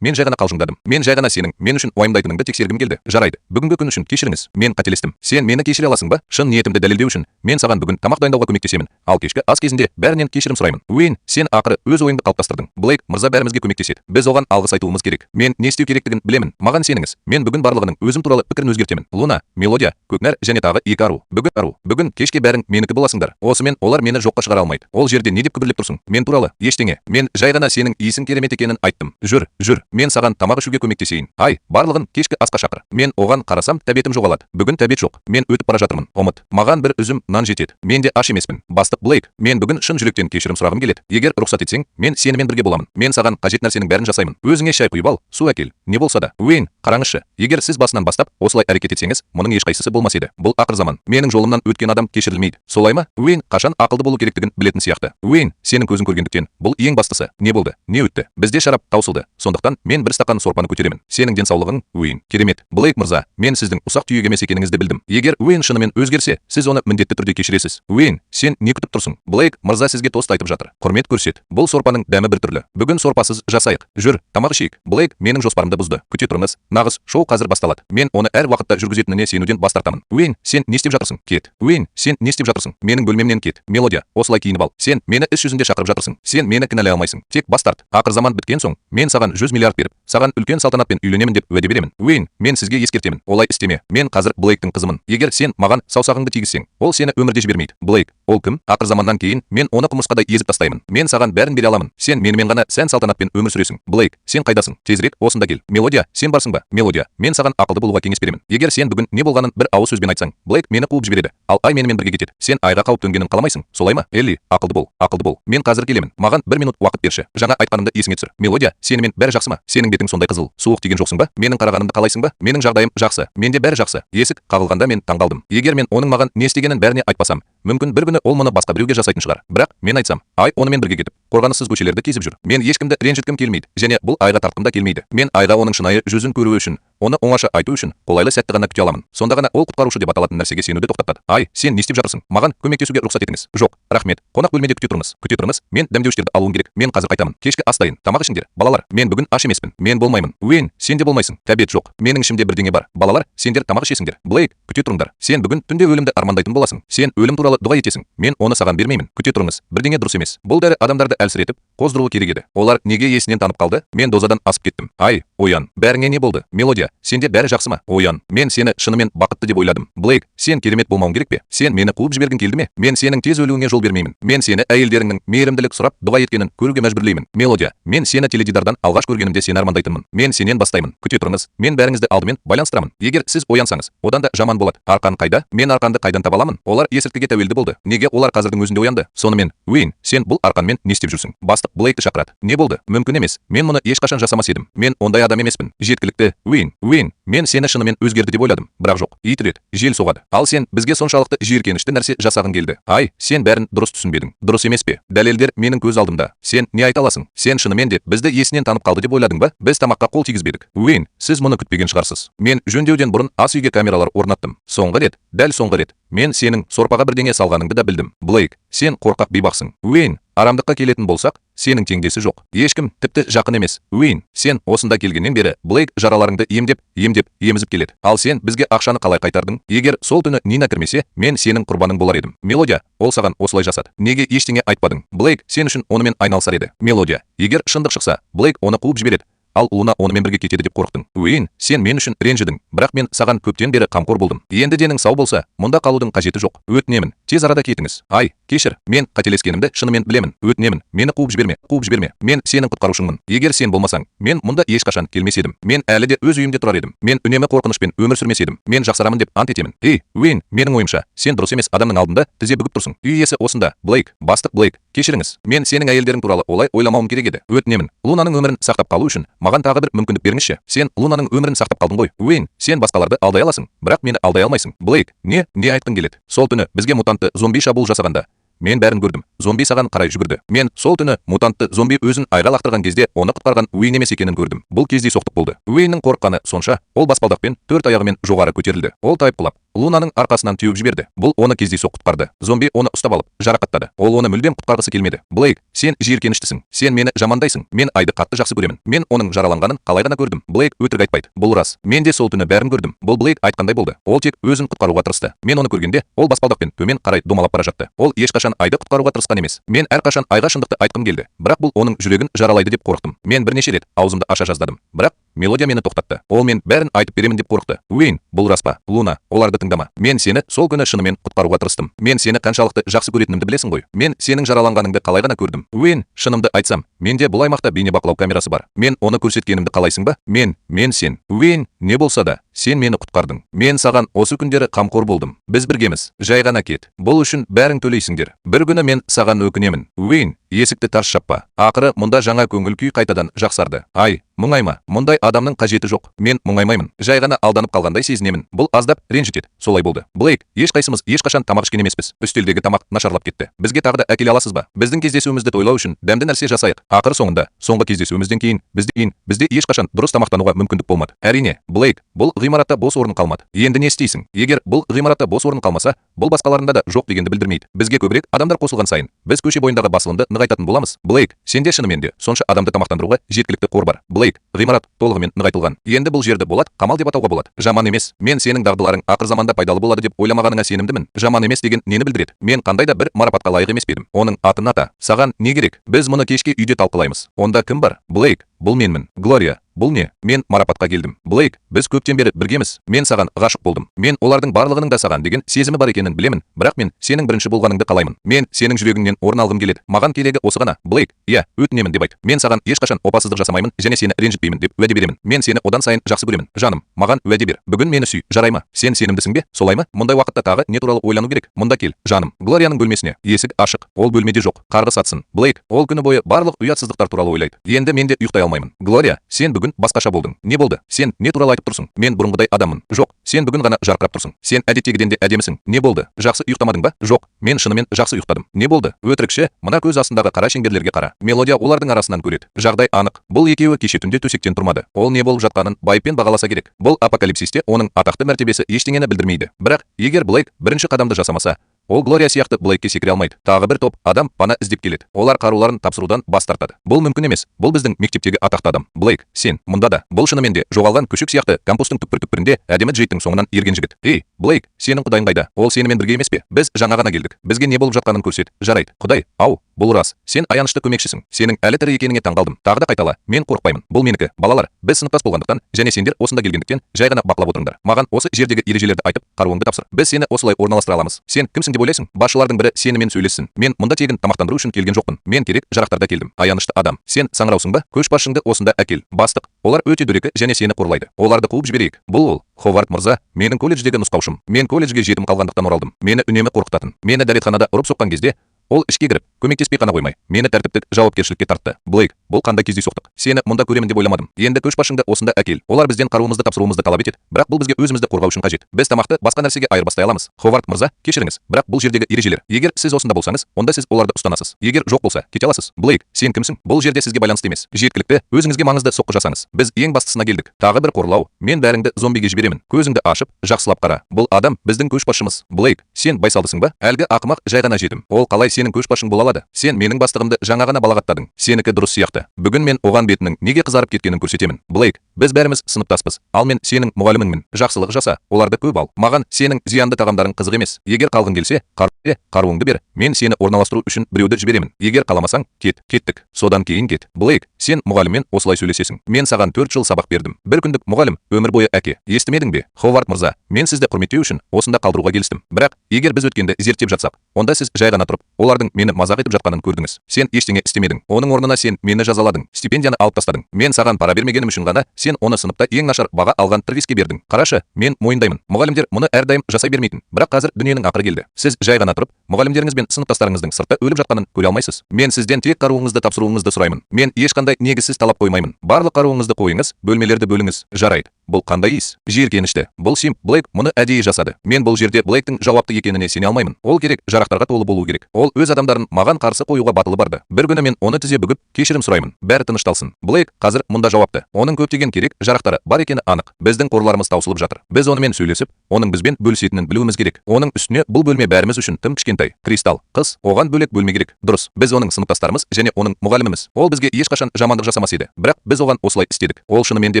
Мен жай ғана қалжыңдадым. Мен жай ғана сенің мен үшін уайымдайтыныңды тексергім келді. Жарайды. Бүгінгі күн үшін кешіріңіз. Мен қателестім. Сен мені кешіре аласың ба? Шын ниетімді дәлелдеу үшін мен саған бүгін тамақ дайындауға көмектесемін, ал кешкі ас кезінде бәрінен кешірім сұраймын. Уэйн, сен ақыры өз ойыңды қалыптастырдың. Блейк мырза бәрімізге көмектеседі. Біз оған алғыс айтуымыз керек. Мен не істеу керектігін білемін. Маған сеніңіз. Мен бүгін барлығының өзім туралы пікірін өзгертемін. Луна, Мелодия, Көкнәр және тағы екі ару. Бүгін кешке бәрің менікі боласыңдар. Осымен олар мені жоққа шығара алмайды. Ол жерде не деп күбірлеп тұрсың? Мен туралы ештеңе. Мен жай ғана сенің иісің керемет екенін айттым. Жүр. Мен саған тамақ ішуге көмектесейін. Ай, барлығын кешкі асқа шақыр. Мен оған қарасам, тәбетім жоғалады. Бүгін тәбет жоқ. Мен өтіп бара жатырмын. Ұмыт. Маған бір үзім нан жетеді. Мен де аш емеспін. Бастық Блейк, мен бүгін шын жүректен кешірім сұрағым келеді. Егер рұқсат етсең, мен сенімен бірге боламын. Мен саған қажет нәрсенің бәрін жасаймын. Өзіңе шай құйып ал, су әкел. Не болса да. Уэйн, қараңызшы. Егер сіз басынан бастап осылай әрекет етсеңіз, мұның ешқайсысы болмас еді. Бұл ақыр заман. Менің жолымнан өткен адам кешірілмейді. Солай ма? Уэйн қашан ақылды болу керектігін білетін сияқты. Уэйн, сенің көзің көргендіктен бұл ең бастысы. Не болды? Не өтті? Бізде шарап таусылды. Сондықтан мен бір стақан сорпаны көтеремін. Сенің денсаулығың, Уэйн. Керемет. Блейк мырза, мен сіздің ұсақ түйек емес екеніңізді білдім. Егер Уэйн шынымен өзгерсе, сіз оны міндетті түрде кешіресіз. Уэйн, сен не күтіп тұрсың? Блейк мырза сізге тост айтып жатыр. Құрмет көрсет. Бұл сорпаның дәмі біртүрлі. Бүгін сорпасыз жасайық. Жүр, тамақ ішейік. Блейк менің жоспарымды бұзды. Күте тұрыңыз. Нағыз шоу қазір басталады. Мен оны әр уақытта жүргізетініне сенуден бас тартамын. Уэйн, сен не істеп жатырсың? Кет. Уэйн, сен не істеп жатырсың? Менің бөлмемнен кет. Мелодия, осылай киініп ал. Сен мені іс жүзінде шақырып жатырсың. Сен мені кінәлай алмайсың. Тек бас тарт. Ақыр заман біткен соң, мен саған 100 миллиард беріп, саған үлкен салтанатпен үйленемін деп уәде беремін. Уэйн, мен сізге ескертемін. Олай істеме. Мен қазір Блейктің қызымын. Егер сен маған саусағыңды тигізсең, ол сені өмірде жібермейді. Блейк, ол кім? Ақыр заманнан кейін мен оны құмырсқадай езіп тастаймын. Мен саған бәрін бере аламын. Сен менімен ғана сән салтанатпен өмір сүресің. Блейк, сен қайдасың? Тезірек осында кел. Мелодия, сен барсың ба? Мелодия, мен саған ақылды болуға кеңес беремін. Егер сен бүгін не болғанын бір ауыз сөзбен айтсаң, Блейк мені қуып жібереді. Ал Ай менімен бірге кетеді. Сен Айға қауіп төнгенін қаламайсың. Солай ма? Элли, ақылды бол. Мен қазір келемін. Маған 1 минут уақыт берші. Жаңа айтқанымды есіңе түсір. Мелодия, сенімен бәрі жақсы ма? Сенің бетің сондай қызыл, суық тиген жоқсың ба? Менің қарағанымды қалайсың ба? Менің жағдайым жақсы. Менде бәрі жақсы. Есік қағылғанда мен таңғалдым. Егер мен оның маған не істегенін бәріне айтпасам, мүмкін бір күні ол мұны басқа біреуге жасайтын шығар. Бірақ мен айтсам, Ай онымен бірге кетіп, қорғаныссыз көшелерді кезіп жүр. Мен ешкімді ренжіткім келмейді, және бұл Айға тартқым да келмейді. Мен Айға оның шынайы жүзін көру үшін, оны оңаша айту үшін қолайлы сәтті ғана күте аламын. Сонда ғана ол құтқарушы деп аталатын нәрсеге сенуді тоқтатады. Ай, сен не істеп жатырсың? Маған көмектесуге рұқсат етіңіз. Жоқ, рахмет. Қонақ бөлмеде күте тұрыңыз. Мен дәмдеуіштерді алуым керек. Мен қазір қайтамын. Кешкі ас дайын. Тамақ ішіңдер. Балалар, мен бүгін аш емеспін. Мен болмаймын. Уэйн, сен де болмайсың. Тәбет жоқ. Менің ішімде бірдеңе бар. Балалар, сендер тамақ ішесіңдер. Блейк, күте тұрыңдар. Сен бүгін түнде өлімді армандайтын боласың. Сен өлім туралы дұға етесің. Мен оны саған бермеймін. Күте тұрыңыз. Бірдеңе дұрыс емес. Бұл дәрі адамдарды әлсіретіп, қоздыруы керек еді. Олар неге есінен танып қалды? Мен дозадан асып кеттім. Ай, оян. Бәріңе не болды? Мелодия, сенде бәрі жақсы ма? Оян. Мен сені шынымен бақытты деп ойладым. Блейк, сен керемет болмауың керек пе? Сен мені қуып жібергің келді ме? Мен сенің тез өлуіңе жол бермеймін. Мен сені әйелдеріңнің мейірімділік сұрап дұға еткенін көруге мәжбүрлеймін. Мелодия, мен сені теледидардан алғаш көргенімде сені армандайтынмын. Мен сенен бастаймын. Күте тұрыңыз. Мен бәріңізді алдымен байланыстырамын. Егер сіз оянсаңыз, одан да жаман болады. Арқан қайда? Мен арқанды қайдан таба аламын? Олар есірткіге тәуелді болды. Неге олар қазірдің өзінде оянды? Сонымен, Уэйн, сен бұл арқанмен не істеп жүрсің? Бастық Блейкті шақырады. Не болды? Мүмкін емес. Мен мұны ешқашан жасамас едім. Мен ондай адам емеспін. Жеткілікті. Уэйн, мен сені шынымен өзгерді деп ойладым. Бірақ жоқ. Ит үреді. Жел соғады. Ал сен бізге соншалықты жиіркенішті нәрсе жасағың келді. Ай, сен бәрін дұрыс түсінбедің. Дұрыс емес пе? Дәлелдер менің көз алдымда. Сен не айта аласың? Сен шынымен де бізді есінен танып қалды деп ойладың ба? Біз тамаққа қол тигізбедік. Уэйн, сіз мұны күтпеген шығарсыз. Мен жөндеуден бұрын ас үйге камералар орнаттым. Соңғы рет, дәл соңғы рет. Мен сенің сорпаға бірдеңе салғаныңды да білдім. Блейк, сен қорқақ бейбақсың. Уэйн, арамдыққа келетін болсақ, сенің теңдесі жоқ. Ешкім тіпті жақын емес. Уэйн, сен осында келгеннен бері Блейк жараларыңды емізіп келеді. Ал сен бізге ақшаны қалай қайтардың? Егер сол түні Нина кірмесе, мен сенің құрбаның болар едім. Мелодия, ол саған осылай жасады. Неге ештеңе айтпадың? Блейк сен үшін онымен айналысар еді. Мелодия, егер шындық шықса, Блейк оны қуып жібереді. Ал Луна онымен бірге кетеді деп қорықтың. Уэйн, сен мен үшін ренжідің, бірақ мен саған көптен бері қамқор болдым. Енді денің сау болса, мұнда қалудың қажеті жоқ. Өтінемін, тез арада кетіңіз. Ай, кешір, мен қателескенімді шынымен білемін. Өтінемін, мені қуып жіберме. Мен сенің құтқарушыңмын. Егер сен болмасаң, мен мұнда ешқашан келмес едім. Мен әлі де өз үйімде тұрар едім. Мен үнемі қорқынышпен өмір сүрмес едім. Мен жақсарамын деп ант етемін. Ей, Уэйн, менің ойымша, сен дұрыс емес адамның алдында тізе бүгіп тұрсың. Үй иесі осында. Блейк, бастық Блейк, кешіріңіз. Мен сенің әйелдерің туралы олай ойламауым керек еді. Өтінемін, Лунаның өмірін сақтап қалу үшін маған тағы бір мүмкіндік беріңізші. Сен Лунаның өмірін сақтап қалдың ғой. Уэйн, сен басқаларды алдай аласың, бірақ мені алдай алмайсың. Блейк, не айтқың келеді? Сол түні бізге мутантты зомби шабуыл жасағанда мен бәрін көрдім. Зомби саған қарай жүгірді. Мен сол түні мутантты зомби өзін айға лақтырған кезде оны құтқарған Уэйн емес екенін көрдім. Бұл кездейсоқтық болды. Уэйннің қорыққаны сонша, ол баспалдақпен 4 аяғымен жоғары көтерілді. Ол тайып құлап Лунаның арқасынан теуіп жіберді. Бұл оны кездейсоқ құтқарды. Зомби оны ұстап алып, жарақаттады. Ол оны мүлдем құтқарғысы келмеді. Блейк, сен жиіркеніштісің. Сен мені жамандайсың. Мен айды қатты жақсы көремін. Мен оның жараланғанын қалай ғана көрдім. Блейк өтірік айтпайды. Бұл рас. Мен де сол түні бәрін көрдім. Бұл Блейк айтқандай болды. Ол тек өзін құтқаруға тырысты. Мен оны көргенде, ол баспалдақпен төмен қарай домалап бара жатты. Ол ешқашан айды құтқаруға тырысқан емес. Мен әрқашан айға шындықты айтқым келді. Бірақ бұл оның жүрегін жаралайды деп қорықтым. Мен бірнеше рет аузымды аша жаздадым. Бірақ Мелодия мені тоқтатты. Ол мен бәрін айтып беремін деп қорықты. Уэйн, бұл рас па? Луна, оларды тыңдама. Мен сені сол күні шынымен құтқаруға тырыстым. Мен сені қаншалықты жақсы көретінімді білесің ғой. Мен сенің жараланғаныңды қалай ғана көрдім. Уэйн, шынымды айтсам, менде бұл аймақта бейнебақылау камерасы бар. Мен оны көрсеткенімді қалайсың ба? Мен сен. Уэйн, не болса да, сен мені құтқардың. Мен саған осы күндері қамқор болдым. Біз біргеміз. Жай ғана кет. Бұл үшін бәрің төлейсіңдер. Бір күні мен саған өкінемін. Уэйн, есікті тарс жаппа. Ақыры мұнда жаңа көңіл күй қайтадан жақсарды. Ай, мұңайма. Мұндай адамның қажеті жоқ. Мен мұңаймаймын. Жай ғана алданып қалғандай сезінемін. Бұл аздап ренжітеді. Солай болды. Блейк, ешқайсымыз ешқашан тамақ ішкен емеспіз. Үстелдегі тамақ нашарлап кетті. Бізге тағы да әкеле аласыз ба? Біздің кездесуімізді тойлау үшін дәмді нәрсе жасайық. Ақыры соңында, соңғы кездесуімізден кейін бізде ешқашан дұрыс тамақтануға мүмкіндік болмады. Әрине, Блейк, бұл ғимаратта бос орын қалмады. Енді не істейсің? Егер бұл ғимаратта бос орын қалмаса, бұл басқаларында да жоқ дегенді білдірмейді. Бізге көбірек адамдар қосылған сайын, біз көше бойындағы басылымды нығайтатын боламыз. Блейк, сенде шынымен де сонша адамды тамақтандыруға жеткілікті қор бар. Блейк, ғимарат толығымен нығайтылған. Енді бұл жерді болат қамал деп атауға болады. Жаман емес. Мен сенің дағдыларың ақыр заманда пайдалы болады деп ойламағаныңа сенімдімін. Жаман емес деген нені білдіреді? Мен қандай да бір марапатқа лайық емес пе едім? Оның атын ата. Саған не керек? Біз мұны кешке үйде талқылаймыз. Онда кім бар? Блейк, бұл менмін. Глория, бұл не? Мен марапатқа келдім. Блейк, біз көптен бері біргеміз. Мен саған ғашық болдым. Мен олардың барлығының да саған деген сезімі бар екенін білемін. Бірақ мен сенің бірінші болғаныңды қалаймын. Мен сенің жүрегіңнен орын алғым келеді. Маған керегі осы ғана. Блейк, иә, өтінемін деп айт. Мен саған ешқашан опасыздық жасамаймын және сені ренжітпеймін деп уәде беремін. Мен сені одан сайын жақсы көремін. Жаным, маған уәде бер. Бүгін мені сүй, жарай ма? Сен сенімдісің бе? Солай ма? Мұндай уақытта тағы не туралы ойлану керек? Мұнда кел, жаным. Глорияның бөлмесіне. Есік ашық. Ол бөлмеде жоқ. Қарғыс атсын. Блейк, ол күні бойы барлық ұятсыздықтар туралы ойлайды. Енді мен де ұйықтай алмаймын. Глория, сен бүгін басқаша болдың. Не болды? Сен не туралы айтып тұрсың? Мен бұрынғыдай адаммын. Жоқ, сен бүгін ғана жарқырап тұрсың. Сен әдеттегіден де әдемісің. Не болды? Жақсы ұйықтамадың ба? Жоқ, мен шынымен жақсы ұйықтадым. Не болды? Өтірікші, мына көз астындағы қара шеңберлерге қара. Мелодия олардың арасынан көреді. Жағдай анық. Бұл екеуі кеше түнде төсектен тұрмады. Ол не болып жатқанын байыппен бағаласа керек. Бұл апокалипсисте оның атақты мәртебесі ештеңені білдірмейді. Бірақ егер Блейк бірінші қадамды жасамаса, ол Глория сияқты Блейкке секіре алмайды. Тағы бір топ адам пана іздеп келеді. Олар қаруларын тапсырудан бас тартады. Бұл мүмкін емес. Бұл біздің мектептегі атақты адам. Блейк, сен мұнда да. Бұл шынымен де жоғалған күшік сияқты кампустың түкпір-түкпірінде әдемі Джейттің соңынан ерген жігіт. Ей, Блейк, сенің құдайың қайда? Ол сенімен бірге емес пе? Біз жаңа ғана келдік. Бізге не болып жатқанын көрсет. Жарайды. Құдай, ау, бұл рас. Сен аянышты көмекшісің. Сенің әлі тірі екеніңе таңғалдым. Тағы да қайтала. Мен қорықпаймын. Бұл менікі. Балалар, біз сыныптас болғандықтан және сендер осында келгендіктен жай ғана бақылап отырыңдар. Маған осы жердегі ережелерді айтып, қаруыңды тапсыр. Біз сені осылай орналастыра аламыз. Сен кімсің деп ойлайсың? Басшылардың бірі сенімен сөйлессін. Мен мұнда тегін тамақтандыру үшін келген жоқпын. Мен керек жарақтарда келдім. Аянышты адам. Сен саңыраусың ба? Көшбасшыңды осында әкел. Бастық. Олар өте дөрекі және сені қорлайды. Оларды қуып жіберейік. Бұл ол. Ховард мырза, менің колледждегі нұсқаушым. Мен колледжге жетім қалғандықтан оралдым. Мені үнемі қорқытатын. Мені дәретханада ұрып соққан кезде ол ішке кіріп, көмектеспей қана қоймай, мені тәртіптік жауапкершілікке тартты. Блейк, бұл қандай кездейсоқтық? Сені мұнда көремін деп ойламадым. Енді көшбасшыңды осында әкел. Олар бізден қаруымызды тапсыруымызды талап етеді, бірақ бұл бізге өзімізді қорғау үшін қажет. Біз тамақты басқа нәрсеге айырбастай аламыз. Ховард мырза, кешіріңіз, бірақ бұл жердегі ережелер. Егер сіз осында болсаңыз, онда сіз оларды ұстанасыз. Егер жоқ болса, кете аласыз. Блейк, сен кімсің? Бұл жерде сізге байланысты емес. Жеткілікті, өзіңізге маңызды соққы жасаңыз. Біз ең бастысына келдік. Тағы бір қорлау. Мен бәріңді зомбиге жіберемін. Көзіңді ашып, жақсылап қара. Бұл адам біздің көшбасшымыз. Блейк, сен байсалдысың ба? Әлгі ақымақ жай ғана жетім. Ол қалай сенің көшбасшың бола алады? Сен менің бастығымды жаңа ғана балағаттадың. Сенікі дұрыс сияқты. Бүгін мен оған бетінің неге қызарып кеткенін көрсетемін. Блейк, біз бәріміз сыныптаспыз. Ал мен сенің мұғаліміңмін. Жақсылық жаса, оларды көп ал. Маған сенің зиянды тағамдарың қызық емес. Егер қалғың келсе, қаруыңды бер. Мен сені орналастыру үшін біреуді жіберемін. Егер қаламасаң, кеттік. Содан кейін кет. Блейк, сен мұғаліммен осылай сөйлесесің. Мен саған 4 жыл сабақ бердім. Бір күндік мұғалім, өмір бойы әке. Естімедің бе? Ховард мырза, мен сізді құрметтеу үшін осында қалдыруға келістім. Бірақ егер біз өткенді зерттеп жатсақ, онда сіз жай ғана тұрып, олардың мені мазақ етіп жатқанын көрдіңіз. Сен ештеңе істемедің. Оның орнына сен мені жазаладың. Стипендияны алып тастадың. Мен саған пара бермегенім үшін ғана сен оны сыныпта ең нашар баға алған Трвиске бердің. Қарашы, мен мойындаймын. Мұғалімдер мұны әрдайым жасай бермейтін. Бірақ қазір дүниенің ақыры келді. Сіз жай ғана тұрып, мұғалімдеріңіз бен сыныптастарыңыздың сыртта өліп жатқанын көре алмайсыз. Мен сізден тек қаруыңызды тапсыруыңызды сұраймын. Мен ешқандай негізсіз талап қоймаймын. Барлық қаруыңызды қойыңыз, бөлмелерді бөліңіз. Жарайды. Бұл қандай иіс? Жиіркенішті. Бұл Симп Блейк мұны әдейі жасады. Мен бұл жерде Блейктің жауапты екеніне сене алмаймын. Ол керек жарақтарға толы болу керек. Ол ол өз адамдарын маған қарсы қоюға батылы барды. Бір күні мен оны тізе бүгіп, кешірім сұраймын. Бәрі тынышталсын. Блейк қазір мұнда жауапты. Оның көптеген керек жарақтары бар екені анық. Біздің қорларымыз таусылып жатыр. Біз онымен сөйлесіп, оның бізбен бөлісетінін білуіміз керек. Оның үстіне бұл бөлме бәріміз үшін тым кішкентай. Кристал, қыз, оған бөлек бөлме керек. Дұрыс. Біз оның сыныптастарымыз және оның мұғаліміміз. Ол бізге ешқашан жамандық жасамас еді. Бірақ біз оған осылай істедік. Ол шынымен де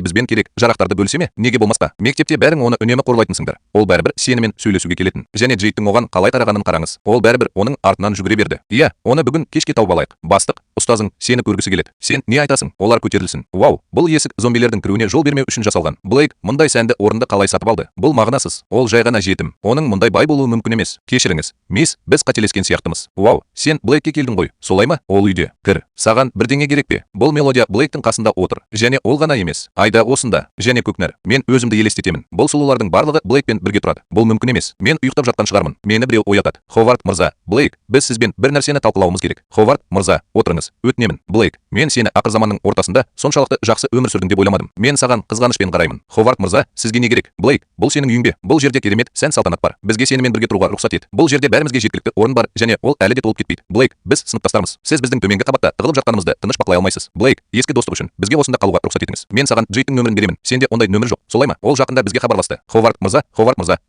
бізбен керек жарақтарды бөлісе ме? Неге болмасқа? Мектепте бәрің оны үнемі қорлайтынсыңдар. Ол бәрібір сенімен сөйлесуге келетін. Және Джейдтің оған қалай қарағанын қараңыз. Ол бәрібір оның артынан жүгіре берді. Иә, оны бүгін кешке тауып алайық. Бастық, ұстазың сені көргісі келеді. Сен не айтасың? Олар көтерілсін. Вау, бұл есік зомбилердің кіруіне жол бермеу үшін жасалған. Блейк мұндай сәнді орынды қалай сатып алды? Бұл мағынасыз. Ол жай ғана жетім. Оның мұндай бай болуы мүмкін емес. Кешіріңіз, мисс, біз қателескен сияқтымыз. Вау, сен Блейкке келдің ғой. Солай ма? Ол үйде. Кір. Саған бірдеңе керек пе? Бұл мелодия Блейктің қасында отыр. Және ол ғана емес. Айда осында. Және Көкнәр. Мен өзімді елестетемін. Бұл сұлулардың барлығы Блейкпен бірге тұрады. Бұл мүмкін емес. Мен ұйықтап жатқан шығармын. Мені біреу оятады. Ховард мырза, Блейк, біз сізбен бір нәрсені талқылауымыз керек. Ховард мырза, отырыңыз. Өтінемін. Блейк, мен сені ақырзаманның ортасында соншалықты жақсы өмір сүрдің деп ойламадым. Мен саған қызғанышпен қараймын. Ховард мырза, сізге не керек? Блейк, бұл сенің үйің бе? Бұл жерде керемет сән-салтанат бар. Бізге сенімен бірге тұруға рұқсат ет. Бұл жерде бәрімізге жеткілікті орын бар және ол әлі де толып кетпейді. Блейк, біз сыныптастармыз. Сіз біздің төменгі қабатта тығылып жатқанымызды тыныш бақылай алмайсыз. Блейк, ескі достық үшін бізге осында қалуға рұқсат етіңіз. Мен саған Джейдтің нөмірін беремін. Сенде ондай нөмір жоқ. Солай ма? Ол жақында бізге хабарласты. Ховард мырза,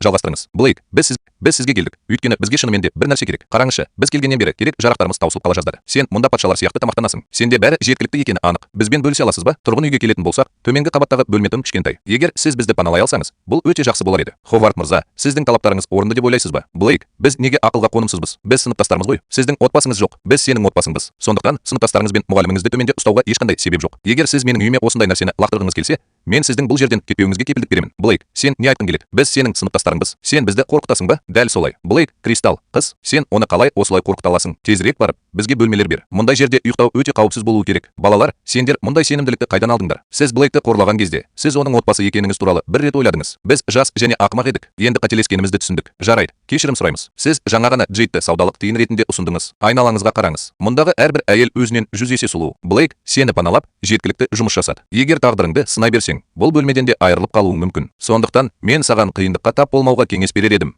жалғастырыңыз. Блейк, біз сізге келдік. Өйткені бізге шынымен де бір нәрсе керек. Қараңызшы, біз келгеннен бері керек жарақтарымыз таусылып қала жаздады. Сен мұнда патшалар сияқты тамақтанасың. Сенде бәрі жеткілікті екені анық. Бізбен бөлісе аласыз ба? Тұрғын үйге келетін болсақ, төменгі қабаттағы бөлме тым кішкентай. Егер сіз бізді паналай алсаңыз, бұл өте жақсы болар еді. Ховард мырза, сіздің талаптарыңыз орынды деп ойлайсыз ба? Блейк, біз неге ақылға қонымсызбыз? Біз сыныптастарымыз ғой. Сіздің отбасыңыз жоқ. Біз сенің отбасыңбыз. Сондықтан сыныптастарыңыз бен мұғаліміңізді төменде ұстауға ешқандай себеп жоқ. Егер сіз менің үйіме осындай нәрсені лақтырғыңыз келсе, мен сіздің бұл жерден кетпеуіңізге кепілдік беремін. Блейк, сен не айтқың келеді? Біз сенің сыныптастарыңбыз. Сен бізді қорқытасың ба? Дәл солай. Блейк, Кристал, қыз, сен оны қалай осылай қорқыта аласың? Тезірек барып, бізге бөлмелер бер. Мұндай жерде ұйықтау өте қауіпсіз болуы керек. Балалар, сендер мұндай сенімділікті қайдан алдыңдар? Сіз Блейкті қорлаған кезде, сіз оның отбасы екеніңіз туралы бір рет ойладыңыз. Біз жас және ақымақ едік. Енді қателескенімізді түсіндік. Жарайды, кешірім сұраймыз. Сіз жаңа ғана Джейдті саудалық тиын ретінде ұсындыңыз. Айналаңызға қараңыз. Мұндағы әрбір әйел өзінен 100 есе сұлу. Блейк, сені паналап, жеткілікті жұмыс жасады. Егер тағдырыңды сынай берсең, бұл бөлмеден де айырылып қалуың мүмкін. Сондықтан мен саған қиындыққа тап болмауға кеңес берер едім.